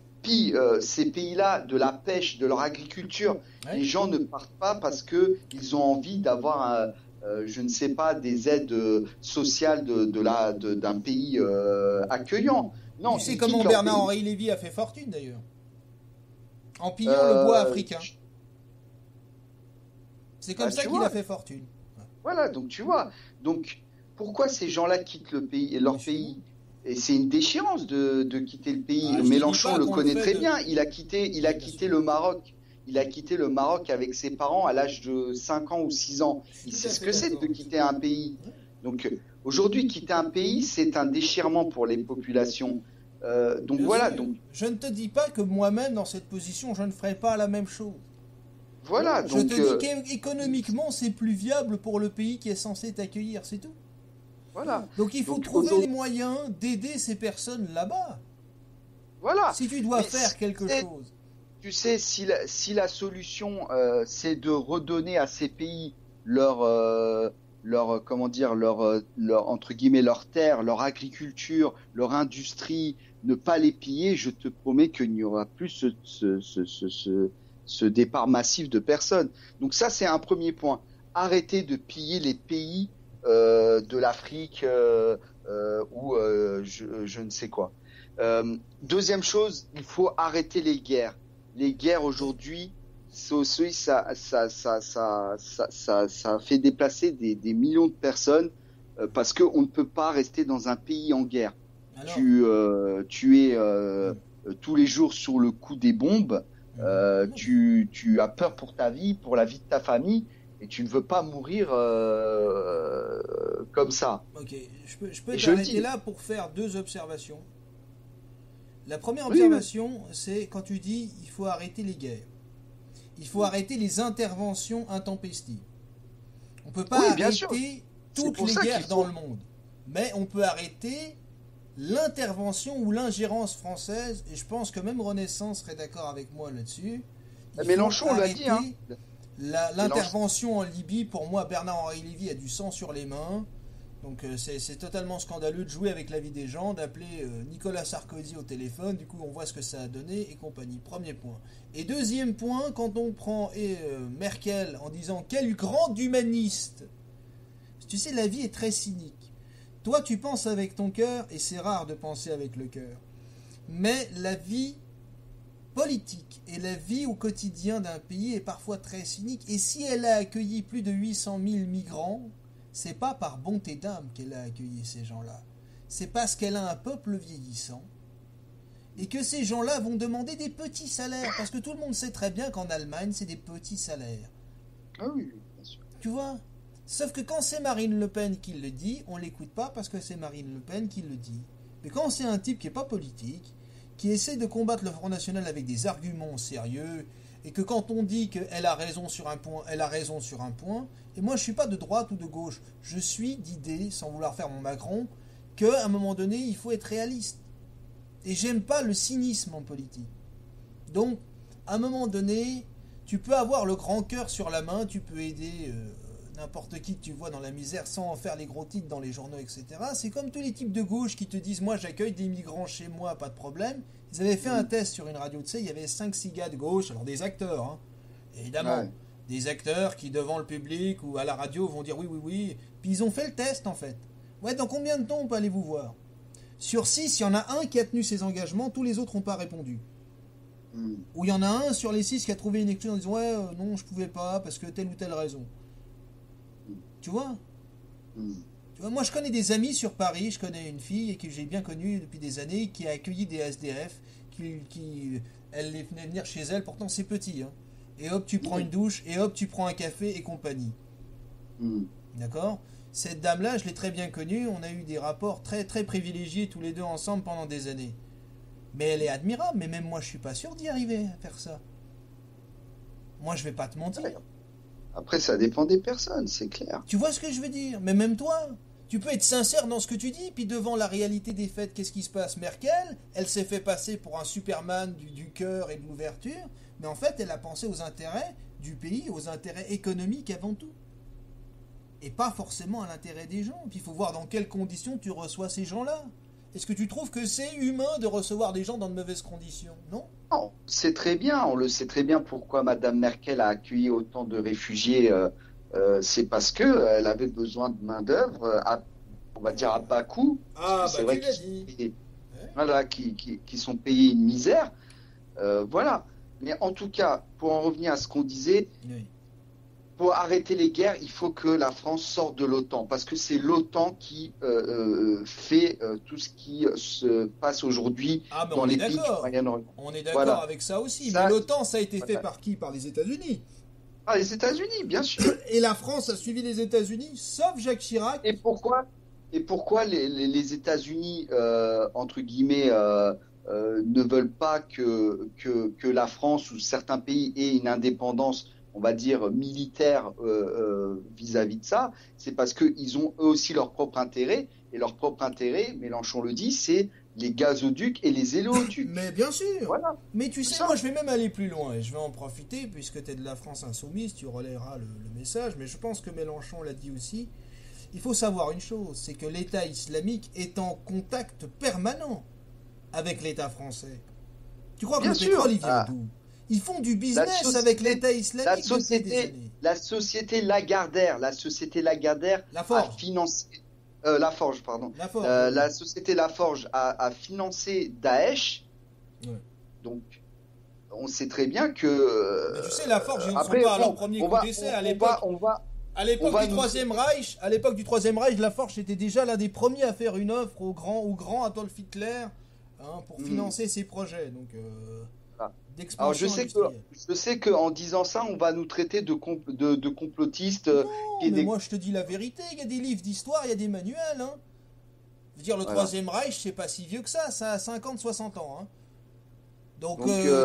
ces pays-là de la pêche, de leur agriculture. Ouais. Les gens ne partent pas parce que ils ont envie d'avoir, je ne sais pas, des aides sociales d'un pays accueillant. Non, tu sais comment Bernard-Henri Lévy a fait fortune d'ailleurs, en pillant le bois africain. C'est comme ça qu'il a fait fortune. Voilà, donc tu vois. Donc pourquoi ces gens-là quittent leur pays? Et c'est une déchéance de quitter le pays. Mélenchon le connaît très bien. Il a quitté le Maroc. Il a quitté le Maroc avec ses parents à l'âge de 5 ans ou 6 ans. Il sait ce que c'est de quitter un pays. Donc aujourd'hui, quitter un pays, c'est un déchirement pour les populations. Donc voilà. Donc je ne te dis pas que moi-même, dans cette position, je ne ferai pas la même chose. Voilà. Donc, je te dis qu'économiquement, c'est plus viable pour le pays qui est censé t'accueillir, c'est tout. Voilà. Donc il faut trouver les moyens d'aider ces personnes là-bas. Voilà. Si tu dois faire quelque chose. Tu sais, si la solution, c'est de redonner à ces pays leur entre guillemets leur terre, leur agriculture, leur industrie, ne pas les piller, je te promets qu'il n'y aura plus ce départ massif de personnes. Donc ça, c'est un premier point. Arrêtez de piller les pays de l'Afrique ou je ne sais quoi. Deuxième chose, il faut arrêter les guerres. Les guerres aujourd'hui, ça fait déplacer des millions de personnes parce qu'on ne peut pas rester dans un pays en guerre. Alors, tu es tous les jours sur le coup des bombes, tu as peur pour ta vie, pour la vie de ta famille, et tu ne veux pas mourir comme ça. Ok, je peux t'arrêter là pour faire 2 observations. La première observation, c'est quand tu dis il faut arrêter les guerres. Il faut arrêter les interventions intempestives. On ne peut pas arrêter toutes les guerres dans le monde. Mais on peut arrêter l'intervention ou l'ingérence française. Et je pense que même Renaissance serait d'accord avec moi là-dessus. Mélenchon l'a dit. Hein. L'intervention en Libye, pour moi, Bernard-Henri Lévy a du sang sur les mains. Donc c'est totalement scandaleux de jouer avec la vie des gens, d'appeler Nicolas Sarkozy au téléphone, du coup on voit ce que ça a donné et compagnie. Premier point. Et deuxième point, quand on prend Merkel en disant quel grand humaniste. Tu sais, la vie est très cynique. Toi tu penses avec ton cœur et c'est rare de penser avec le cœur. Mais la vie politique et la vie au quotidien d'un pays est parfois très cynique. Et si elle a accueilli plus de 800 000 migrants, c'est pas par bonté d'âme qu'elle a accueilli ces gens-là. C'est parce qu'elle a un peuple vieillissant et que ces gens-là vont demander des petits salaires. Parce que tout le monde sait très bien qu'en Allemagne, c'est des petits salaires. Ah oui, bien sûr. Tu vois ? Sauf que quand c'est Marine Le Pen qui le dit, on l'écoute pas parce que c'est Marine Le Pen qui le dit. Mais quand c'est un type qui est pas politique, qui essaie de combattre le Front National avec des arguments sérieux, et que quand on dit qu'elle a raison sur un point, elle a raison sur un point, et moi je suis pas de droite ou de gauche, je suis d'idée, sans vouloir faire mon Macron, qu'à un moment donné il faut être réaliste. Et j'aime pas le cynisme en politique. Donc, à un moment donné, tu peux avoir le grand cœur sur la main, tu peux aider n'importe qui que tu vois dans la misère sans en faire les gros titres dans les journaux, etc. C'est comme tous les types de gauche qui te disent « Moi, j'accueille des migrants chez moi, pas de problème ». Ils avaient fait un test sur une radio, tu sais, il y avait 5-6 gars de gauche, alors des acteurs, hein, évidemment. Ouais. Des acteurs qui, devant le public ou à la radio, vont dire « Oui, oui, oui ». Puis ils ont fait le test, en fait. Ouais, dans combien de temps on peut aller vous voir ? Sur 6, il y en a un qui a tenu ses engagements, tous les autres n'ont pas répondu. Ou il y en a un sur les 6 qui a trouvé une excuse en disant « Ouais, non, je pouvais pas, parce que telle ou telle raison ». Tu vois ? Tu vois, moi je connais des amis sur Paris, je connais une fille que j'ai bien connue depuis des années qui a accueilli des SDF, elle les venait venir chez elle, pourtant c'est petit, hein. Et hop tu prends une douche, et hop tu prends un café et compagnie. D'accord ? Cette dame-là, je l'ai très bien connue, on a eu des rapports très très privilégiés tous les deux ensemble pendant des années. Mais elle est admirable, mais même moi je suis pas sûr d'y arriver à faire ça. Moi je vais pas te mentir. Après, ça dépend des personnes, c'est clair. Tu vois ce que je veux dire ? Mais même toi, tu peux être sincère dans ce que tu dis, puis devant la réalité des faits, qu'est-ce qui se passe ? Merkel, elle s'est fait passer pour un Superman du cœur et de l'ouverture, mais en fait, elle a pensé aux intérêts du pays, aux intérêts économiques avant tout. Et pas forcément à l'intérêt des gens. Puis il faut voir dans quelles conditions tu reçois ces gens-là. Est-ce que tu trouves que c'est humain de recevoir des gens dans de mauvaises conditions ? Non ? Non, c'est très bien, on le sait très bien pourquoi Madame Merkel a accueilli autant de réfugiés. C'est parce qu'elle avait besoin de main-d'œuvre, on va dire à bas coût. Ah, c'est vrai qui sont payés une misère. Voilà. Mais en tout cas, pour en revenir à ce qu'on disait, oui. Pour arrêter les guerres, il faut que la France sorte de l'OTAN, parce que c'est l'OTAN qui fait tout ce qui se passe aujourd'hui dans les pays du Moyen-Orient. On est d'accord avec ça aussi, mais l'OTAN, ça a été fait par qui ? Par les États-Unis. Par les États-Unis, bien sûr. Et la France a suivi les États-Unis, sauf Jacques Chirac. Et pourquoi les États-Unis, entre guillemets, ne veulent pas que la France ou certains pays aient une indépendance, on va dire, militaire vis-à-vis de ça, c'est parce qu'ils ont eux aussi leur propre intérêt, et leur propre intérêt, Mélenchon le dit, c'est les gazoducs et les éléoducs. Mais bien sûr. Voilà. Mais tu sais, moi je vais même aller plus loin, et je vais en profiter, puisque tu es de la France insoumise, tu relayeras le message, mais je pense que Mélenchon l'a dit aussi. Il faut savoir une chose, c'est que l'État islamique est en contact permanent avec l'État français. Tu crois que le pétrole, il vient d'où ? Ils font du business avec l'État islamique. La société Lagardère a financé Laforge, pardon. La société Laforge a financé Daesh. Ouais. Donc, on sait très bien que. Mais tu sais, la Forge, ils ne sont après, pas à bon, leur premier coup d'essai. À l'époque du Troisième Reich, la Forge était déjà l'un des premiers à faire une offre au grand Adolf Hitler pour financer ses projets. Donc, Voilà. Alors, d'expansion industrielle. je sais qu'en disant ça, on va nous traiter de complotistes. Non, mais moi je te dis la vérité. Il y a des livres d'histoire, il y a des manuels. Hein. Je veux dire, le Troisième Reich, c'est pas si vieux que ça a 50-60 ans. Hein. Donc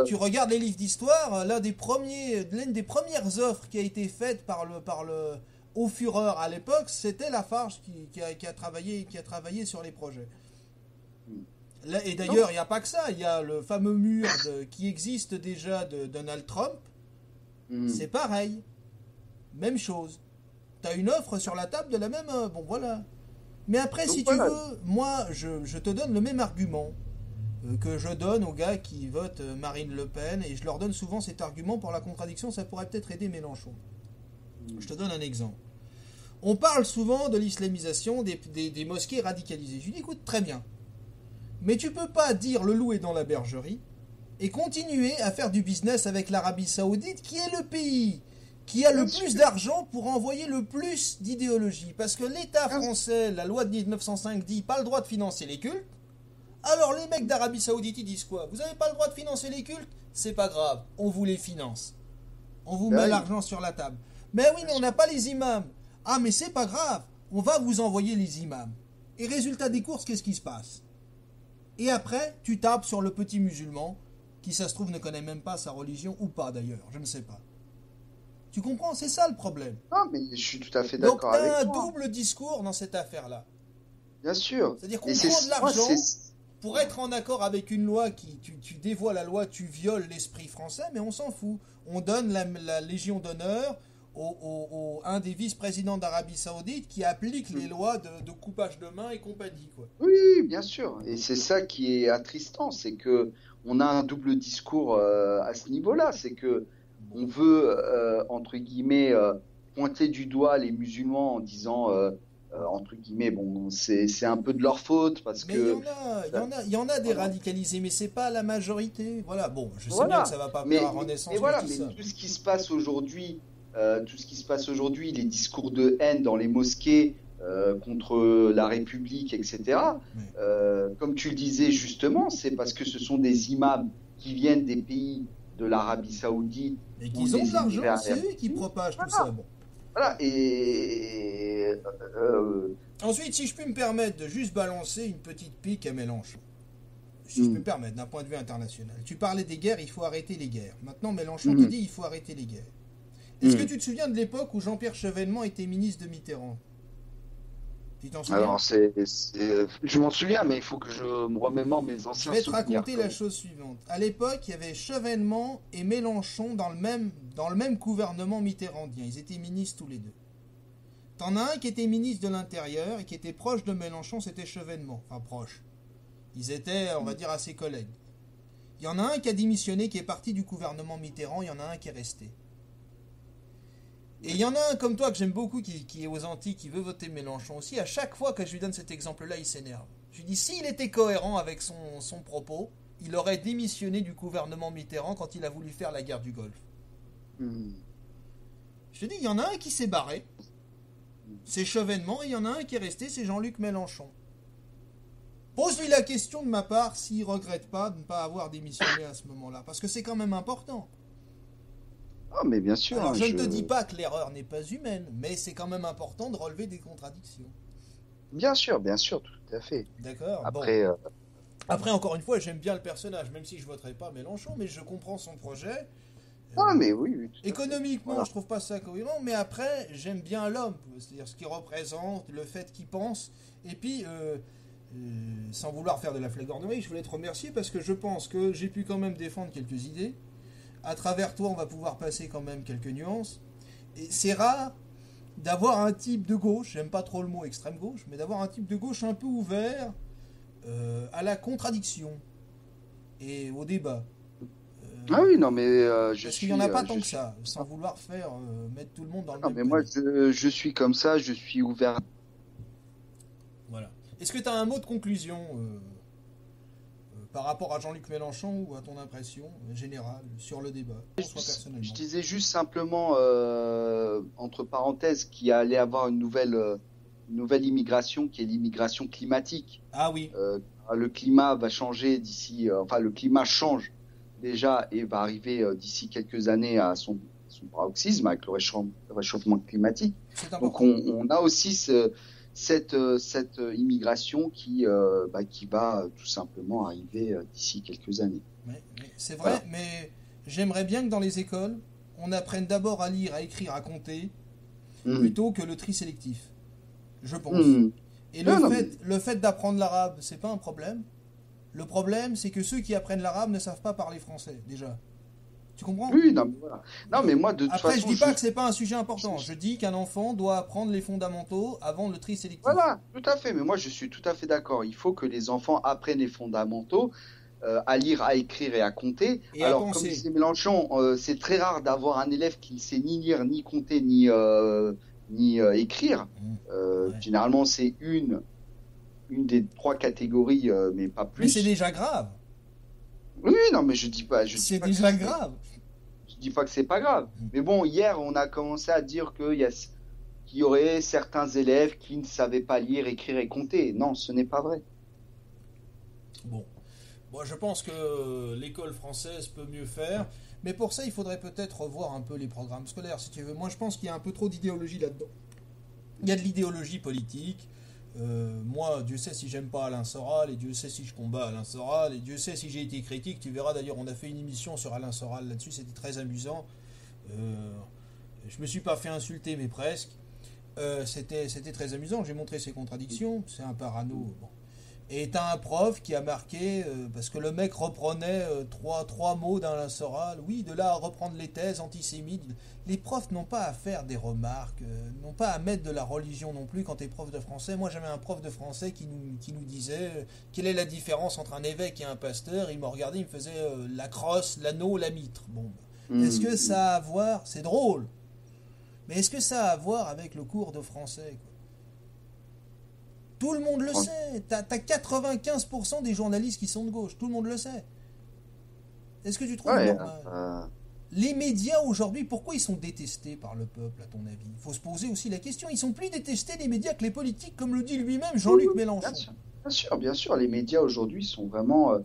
tu regardes les livres d'histoire, l'une des premières offres qui a été faite par le haut Führer à l'époque, c'était la Farge qui a travaillé sur les projets. Là, et d'ailleurs, il n'y a pas que ça, il y a le fameux mur qui existe déjà de Donald Trump. C'est pareil, même chose. Tu as une offre sur la table de la même... bon voilà. Mais après, donc, si tu veux, moi, je te donne le même argument que je donne aux gars qui votent Marine Le Pen, et je leur donne souvent cet argument pour la contradiction, ça pourrait peut-être aider Mélenchon. Je te donne un exemple. On parle souvent de l'islamisation des mosquées radicalisées. Je lui dis, écoute, très bien. Mais tu peux pas dire le loup est dans la bergerie et continuer à faire du business avec l'Arabie Saoudite, qui est le pays qui a le plus d'argent pour envoyer le plus d'idéologie. Parce que l'État français, la loi de 1905 dit pas le droit de financer les cultes. Alors les mecs d'Arabie Saoudite, ils disent quoi? Vous n'avez pas le droit de financer les cultes? C'est pas grave, on vous les finance. On vous met l'argent sur la table. Mais oui, mais on n'a pas les imams. Ah, mais c'est pas grave, on va vous envoyer les imams. Et résultat des courses, qu'est-ce qui se passe? Et après, tu tapes sur le petit musulman, qui ça se trouve ne connaît même pas sa religion, ou pas d'ailleurs, je ne sais pas. Tu comprends? C'est ça le problème. Non, mais je suis tout à fait d'accord avec toi. Donc t'as un double discours dans cette affaire-là. Bien sûr. C'est-à-dire qu'on prend de l'argent pour être en accord avec une loi qui... Tu dévoies la loi, tu violes l'esprit français, mais on s'en fout. On donne la Légion d'honneur un des vice-présidents d'Arabie Saoudite qui applique les lois de coupage de main et compagnie, quoi. Oui, bien sûr. Et c'est ça qui est attristant, c'est que on a un double discours à ce niveau-là. C'est que on veut, entre guillemets, pointer du doigt les musulmans en disant, entre guillemets, bon, c'est un peu de leur faute parce que... il y en a des radicalisés, mais c'est pas la majorité. Voilà, bon, je sais bien que ça va pas plaire à Renaissance. Mais tout ce qui se passe aujourd'hui, les discours de haine dans les mosquées contre la République, etc. Comme tu le disais justement, c'est parce que ce sont des imams qui viennent des pays de l'Arabie Saoudite. Et qu'ils ont de l'argent, c'est eux qui propagent tout ça. Bon. Voilà, et... Ensuite, si je puis me permettre de juste balancer une petite pique à Mélenchon. Si je peux me permettre, d'un point de vue international. Tu parlais des guerres, il faut arrêter les guerres. Maintenant, Mélenchon te dit, il faut arrêter les guerres. Est-ce que tu te souviens de l'époque où Jean-Pierre Chevènement était ministre de Mitterrand? Tu t'en souviens? Alors, je m'en souviens, mais il faut que je me remémore mes anciens souvenirs. Je vais te raconter la chose suivante. À l'époque, il y avait Chevènement et Mélenchon dans le même gouvernement mitterrandien. Ils étaient ministres tous les deux. T'en as un qui était ministre de l'Intérieur et qui était proche de Mélenchon, c'était Chevènement. Enfin, proche. Ils étaient, on va dire, assez collègues. Il y en a un qui a démissionné, qui est parti du gouvernement Mitterrand, il y en a un qui est resté. Et il y en a un comme toi que j'aime beaucoup, qui est aux Antilles, qui veut voter Mélenchon aussi. À chaque fois que je lui donne cet exemple-là, il s'énerve. Je lui dis, s'il était cohérent avec son propos, il aurait démissionné du gouvernement Mitterrand quand il a voulu faire la guerre du Golfe. Je te dis, il y en a un qui s'est barré, c'est Chevènement, et il y en a un qui est resté, c'est Jean-Luc Mélenchon. Pose-lui la question de ma part s'il ne regrette pas de ne pas avoir démissionné à ce moment-là, parce que c'est quand même important. Ah, mais bien sûr. Alors, je ne te dis pas que l'erreur n'est pas humaine, mais c'est quand même important de relever des contradictions. Bien sûr, tout à fait. D'accord. Après, Après, encore une fois, j'aime bien le personnage, même si je ne voterai pas Mélenchon, mais je comprends son projet. Ah, mais oui. Économiquement, voilà. Je trouve pas ça cohérent, mais après, j'aime bien l'homme, c'est-à-dire ce qu'il représente, le fait qu'il pense, et puis... sans vouloir faire de la flagornerie, je voulais te remercier parce que je pense que j'ai pu quand même défendre quelques idées. À travers toi, on va pouvoir passer quand même quelques nuances. Et c'est rare d'avoir un type de gauche, j'aime pas trop le mot extrême gauche, mais d'avoir un type de gauche un peu ouvert à la contradiction et au débat. Ah oui, non, mais parce qu'il n'y en a pas tant que ça, sans vouloir mettre tout le monde dans le même mais moi, je suis comme ça, je suis ouvert. Voilà. Est-ce que tu as un mot de conclusion par rapport à Jean-Luc Mélenchon ou à ton impression générale sur le débat, personnellement. Je disais juste simplement, entre parenthèses, qu'il allait avoir une nouvelle immigration qui est l'immigration climatique. Ah oui. Le climat va changer d'ici, le climat change déjà et va arriver d'ici quelques années à son paroxysme avec le réchauffement climatique. Donc on a aussi cette immigration qui va tout simplement arriver d'ici quelques années. Mais c'est vrai, voilà. Mais j'aimerais bien que dans les écoles, on apprenne d'abord à lire, à écrire, à compter, plutôt que le tri sélectif. Je pense. Et le fait d'apprendre l'arabe, c'est pas un problème. Le problème, c'est que ceux qui apprennent l'arabe ne savent pas parler français, déjà. Tu comprends ? Oui, non, mais voilà. Non, mais moi, de toute façon... Après, je dis pas que c'est pas un sujet important. Je dis qu'un enfant doit apprendre les fondamentaux avant le tri sélectif. Voilà, tout à fait. Mais moi, je suis tout à fait d'accord. Il faut que les enfants apprennent les fondamentaux, à lire, à écrire et à compter. Et alors, à penser. comme disait Mélenchon, c'est très rare d'avoir un élève qui ne sait ni lire, ni compter, ni écrire. Généralement, c'est une des 3 catégories, mais pas plus. Mais c'est déjà grave. Oui, non, mais je dis pas. C'est déjà grave. Je dis pas que c'est pas grave. Mais bon, hier, on a commencé à dire qu'il y aurait certains élèves qui ne savaient pas lire, écrire et compter. Non, ce n'est pas vrai. Bon, moi je pense que l'école française peut mieux faire. Mais pour ça, il faudrait peut-être revoir un peu les programmes scolaires, si tu veux. Moi, je pense qu'il y a un peu trop d'idéologie là-dedans. Il y a de l'idéologie politique. Moi, Dieu sait si j'aime pas Alain Soral, et Dieu sait si je combats Alain Soral, et Dieu sait si j'ai été critique. Tu verras d'ailleurs, on a fait une émission sur Alain Soral là-dessus, c'était très amusant. Je me suis pas fait insulter, mais presque. C'était très amusant, j'ai montré ses contradictions, c'est un parano. Bon. Et t'as un prof qui a marqué, parce que le mec reprenait trois mots d'Alain Soral, oui, de là à reprendre les thèses antisémites. Les profs n'ont pas à faire des remarques, n'ont pas à mettre de la religion non plus quand t'es prof de français. Moi j'avais un prof de français qui nous disait quelle est la différence entre un évêque et un pasteur. Il me regardait, il me faisait la crosse, l'anneau, la mitre. Bon, est-ce que ça a à voir, c'est drôle, mais est-ce que ça a à voir avec le cours de français, quoi? Tout le monde le sait. T'as 95% des journalistes qui sont de gauche. Tout le monde le sait. Est-ce que tu trouves normal Les médias aujourd'hui, pourquoi ils sont détestés par le peuple, à ton avis? Il faut se poser aussi la question. Ils sont plus détestés, les médias, que les politiques, comme le dit lui-même Jean-Luc Mélenchon. Bien sûr. Les médias aujourd'hui sont vraiment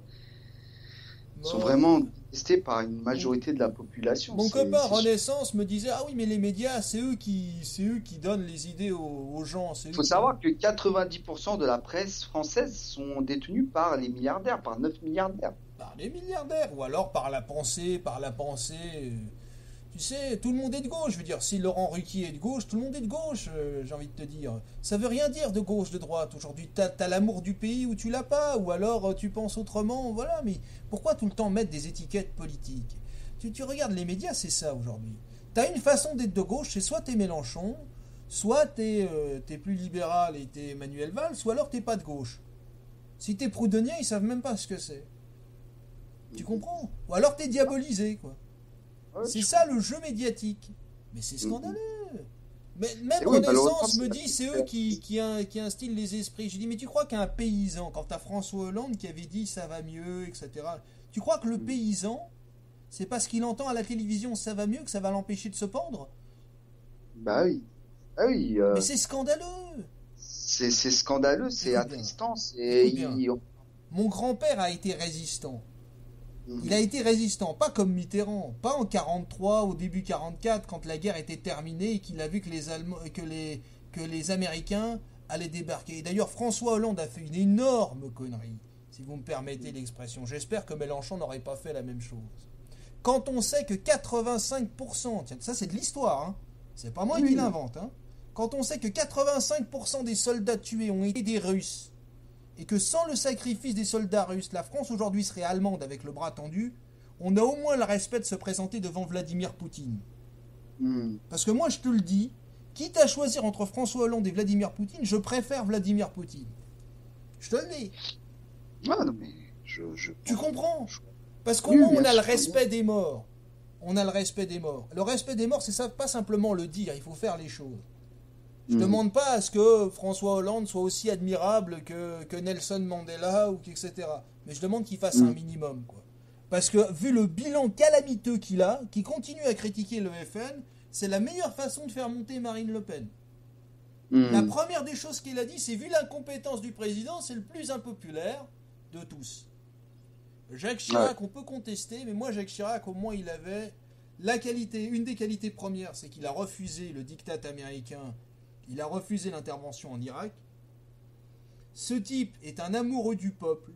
détestés par une majorité de la population. Mon copain Renaissance me disait ah oui, mais les médias, c'est eux qui donnent les idées aux gens. Il faut savoir que 90% de la presse française sont détenus par les milliardaires, par 9 milliardaires. Par les milliardaires, ou alors par la pensée. Tu sais, tout le monde est de gauche. Je veux dire, si Laurent Ruquier est de gauche, tout le monde est de gauche, j'ai envie de te dire. Ça veut rien dire de gauche, de droite. Aujourd'hui, t'as l'amour du pays ou tu l'as pas, ou alors tu penses autrement, voilà. Mais pourquoi tout le temps mettre des étiquettes politiques? Tu regardes les médias, c'est ça aujourd'hui. T'as une façon d'être de gauche, c'est soit t'es Mélenchon, soit t'es plus libéral et t'es Manuel Valls, ou alors t'es pas de gauche. Si t'es proudhonien, ils savent même pas ce que c'est. Tu comprends? Ou alors t'es diabolisé, quoi. C'est ça le jeu médiatique. Mais c'est scandaleux. Mais même Renaissance me dit c'est eux qui instillent les esprits. Je dis mais tu crois qu'un paysan, quand t'as François Hollande qui avait dit ça va mieux, etc. Tu crois que le paysan, c'est parce qu'il entend à la télévision ça va mieux que ça va l'empêcher de se pendre? Bah oui. Ah oui. Mais c'est scandaleux. C'est scandaleux, c'est attristant. Mon grand-père a été résistant. Il a été résistant, pas comme Mitterrand, pas en 43, au début 44, quand la guerre était terminée et qu'il a vu que les Américains allaient débarquer. Et d'ailleurs, François Hollande a fait une énorme connerie, si vous me permettez l'expression. J'espère que Mélenchon n'aurait pas fait la même chose. Quand on sait que 85%, tiens, ça c'est de l'histoire, hein, c'est pas moi qui l'invente, hein, quand on sait que 85% des soldats tués ont été des Russes, et que sans le sacrifice des soldats russes, la France aujourd'hui serait allemande avec le bras tendu, on a au moins le respect de se présenter devant Vladimir Poutine. Parce que moi, je te le dis, quitte à choisir entre François Hollande et Vladimir Poutine, je préfère Vladimir Poutine. Je te le dis. Ah non, mais tu comprends? Parce qu'au moins, on a le respect des morts. On a le respect des morts. Le respect des morts, c'est ça, pas simplement le dire, il faut faire les choses. Je demande pas à ce que François Hollande soit aussi admirable que Nelson Mandela ou etc. Mais je demande qu'il fasse un minimum, quoi. Parce que vu le bilan calamiteux qu'il a, qui continue à critiquer le FN, c'est la meilleure façon de faire monter Marine Le Pen. La première des choses qu'il a dit, c'est vu l'incompétence du président, c'est le plus impopulaire de tous. Jacques Chirac, on peut contester, mais moi Jacques Chirac, au moins il avait la qualité, une des qualités premières, c'est qu'il a refusé le diktat américain. Il a refusé l'intervention en Irak. Ce type est un amoureux du peuple,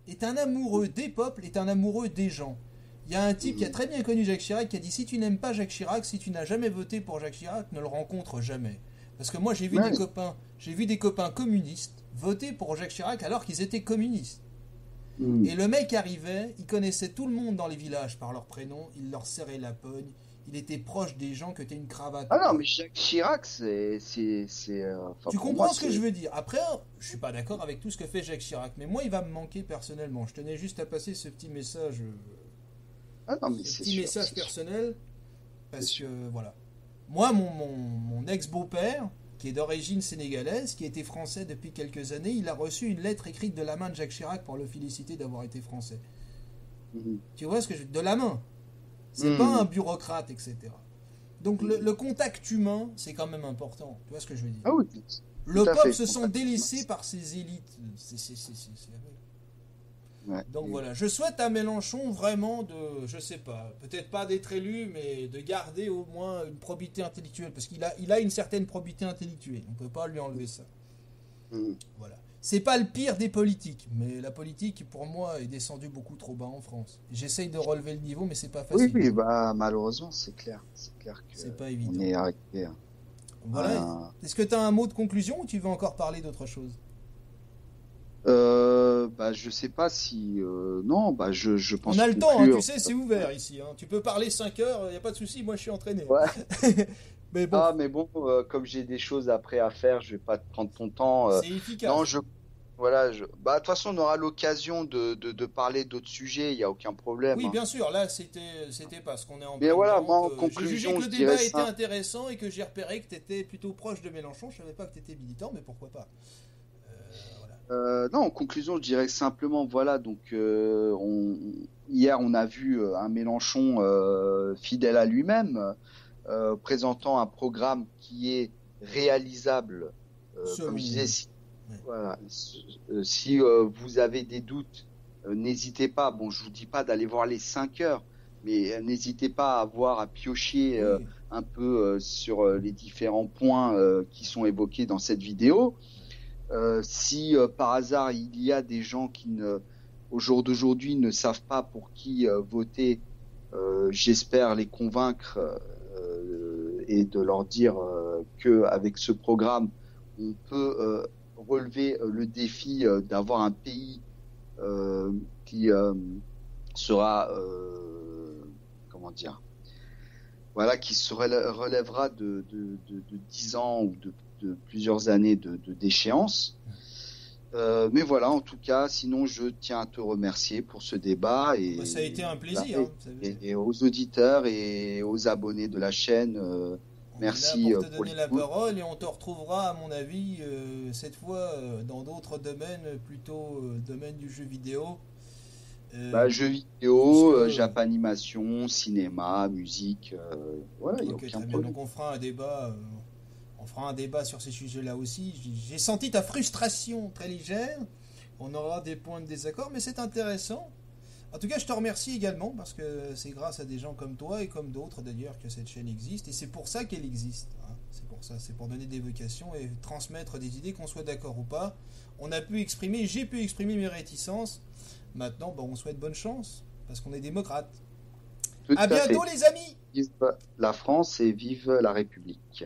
est un amoureux des peuples, est un amoureux des gens. Il y a un type qui a très bien connu Jacques Chirac qui a dit si tu n'aimes pas Jacques Chirac, si tu n'as jamais voté pour Jacques Chirac, ne le rencontre jamais. Parce que moi j'ai vu des copains communistes voter pour Jacques Chirac alors qu'ils étaient communistes. Et le mec arrivait, il connaissait tout le monde dans les villages par leur prénom, il leur serrait la pogne. Il était proche des gens que t'aies une cravate. Ah non, mais Jacques Chirac, c'est tu comprends ce que je veux dire. Après, je suis pas d'accord avec tout ce que fait Jacques Chirac, mais moi, il va me manquer personnellement. Je tenais juste à passer ce petit message, message personnel, parce que voilà. Moi, mon ex-beau-père, qui est d'origine sénégalaise, qui était français depuis quelques années, il a reçu une lettre écrite de la main de Jacques Chirac pour le féliciter d'avoir été français. Tu vois ce que je veux dire ? De la main. C'est pas un bureaucrate, etc. Donc le contact humain, c'est quand même important. Tu vois ce que je veux dire ? Ah oui. Le peuple se sent délaissé par ses élites. Donc voilà, je souhaite à Mélenchon vraiment de, je sais pas, peut-être pas d'être élu, mais de garder au moins une probité intellectuelle, parce qu'il a une certaine probité intellectuelle. On peut pas lui enlever ça. Voilà. C'est pas le pire des politiques, mais la politique, pour moi, est descendue beaucoup trop bas en France. J'essaye de relever le niveau, mais c'est pas facile. Oui, malheureusement, c'est clair. C'est clair que c'est pas évident. On est arrivé. Voilà. Est-ce que tu as un mot de conclusion ou tu veux encore parler d'autre chose ? Je sais pas si... non, je pense... On a le temps, hein, tu sais, c'est ouvert ici. Hein. Tu peux parler 5 heures, y a pas de souci, moi je suis entraîné. Ouais. Mais bon, comme j'ai des choses après à faire, je vais pas te prendre ton temps. c'est efficace. Non, de toute façon, on aura l'occasion de parler d'autres sujets, il n'y a aucun problème. Oui, bien sûr, là, c'était parce qu'on est en Mais voilà, moi, en conclusion, j'ai jugé que le débat était intéressant et que j'ai repéré que tu étais plutôt proche de Mélenchon. Je savais pas que tu étais militant, mais pourquoi pas. Non, en conclusion, je dirais simplement, voilà, donc hier, on a vu un Mélenchon fidèle à lui-même, présentant un programme qui est réalisable, comme je disais, si vous avez des doutes, n'hésitez pas, bon, je vous dis pas d'aller voir les 5 heures, mais n'hésitez pas à piocher un peu sur les différents points qui sont évoqués dans cette vidéo. Si par hasard il y a des gens qui au jour d'aujourd'hui ne savent pas pour qui voter, j'espère les convaincre et de leur dire que avec ce programme on peut relever le défi d'avoir un pays qui sera qui se relèvera de 10 ans ou de plusieurs années de déchéance. Mais voilà, en tout cas, sinon je tiens à te remercier pour ce débat et ça a été un plaisir. Et aux auditeurs et aux abonnés de la chaîne. Merci pour te donner la parole et on te retrouvera à mon avis cette fois dans d'autres domaines, plutôt domaine du jeu vidéo. Jeux vidéo, japanimation, cinéma, musique, voilà, il n'y a aucun problème. Donc on fera un débat. On fera un débat sur ces sujets-là aussi. J'ai senti ta frustration très légère. On aura des points de désaccord, mais c'est intéressant. En tout cas, je te remercie également parce que c'est grâce à des gens comme toi et comme d'autres d'ailleurs que cette chaîne existe. Et c'est pour ça qu'elle existe. Hein. C'est pour ça. C'est pour donner des vocations et transmettre des idées, qu'on soit d'accord ou pas. J'ai pu exprimer mes réticences. Maintenant, on souhaite bonne chance parce qu'on est démocrate. Tout à bientôt, les amis. Vive la France et vive la République.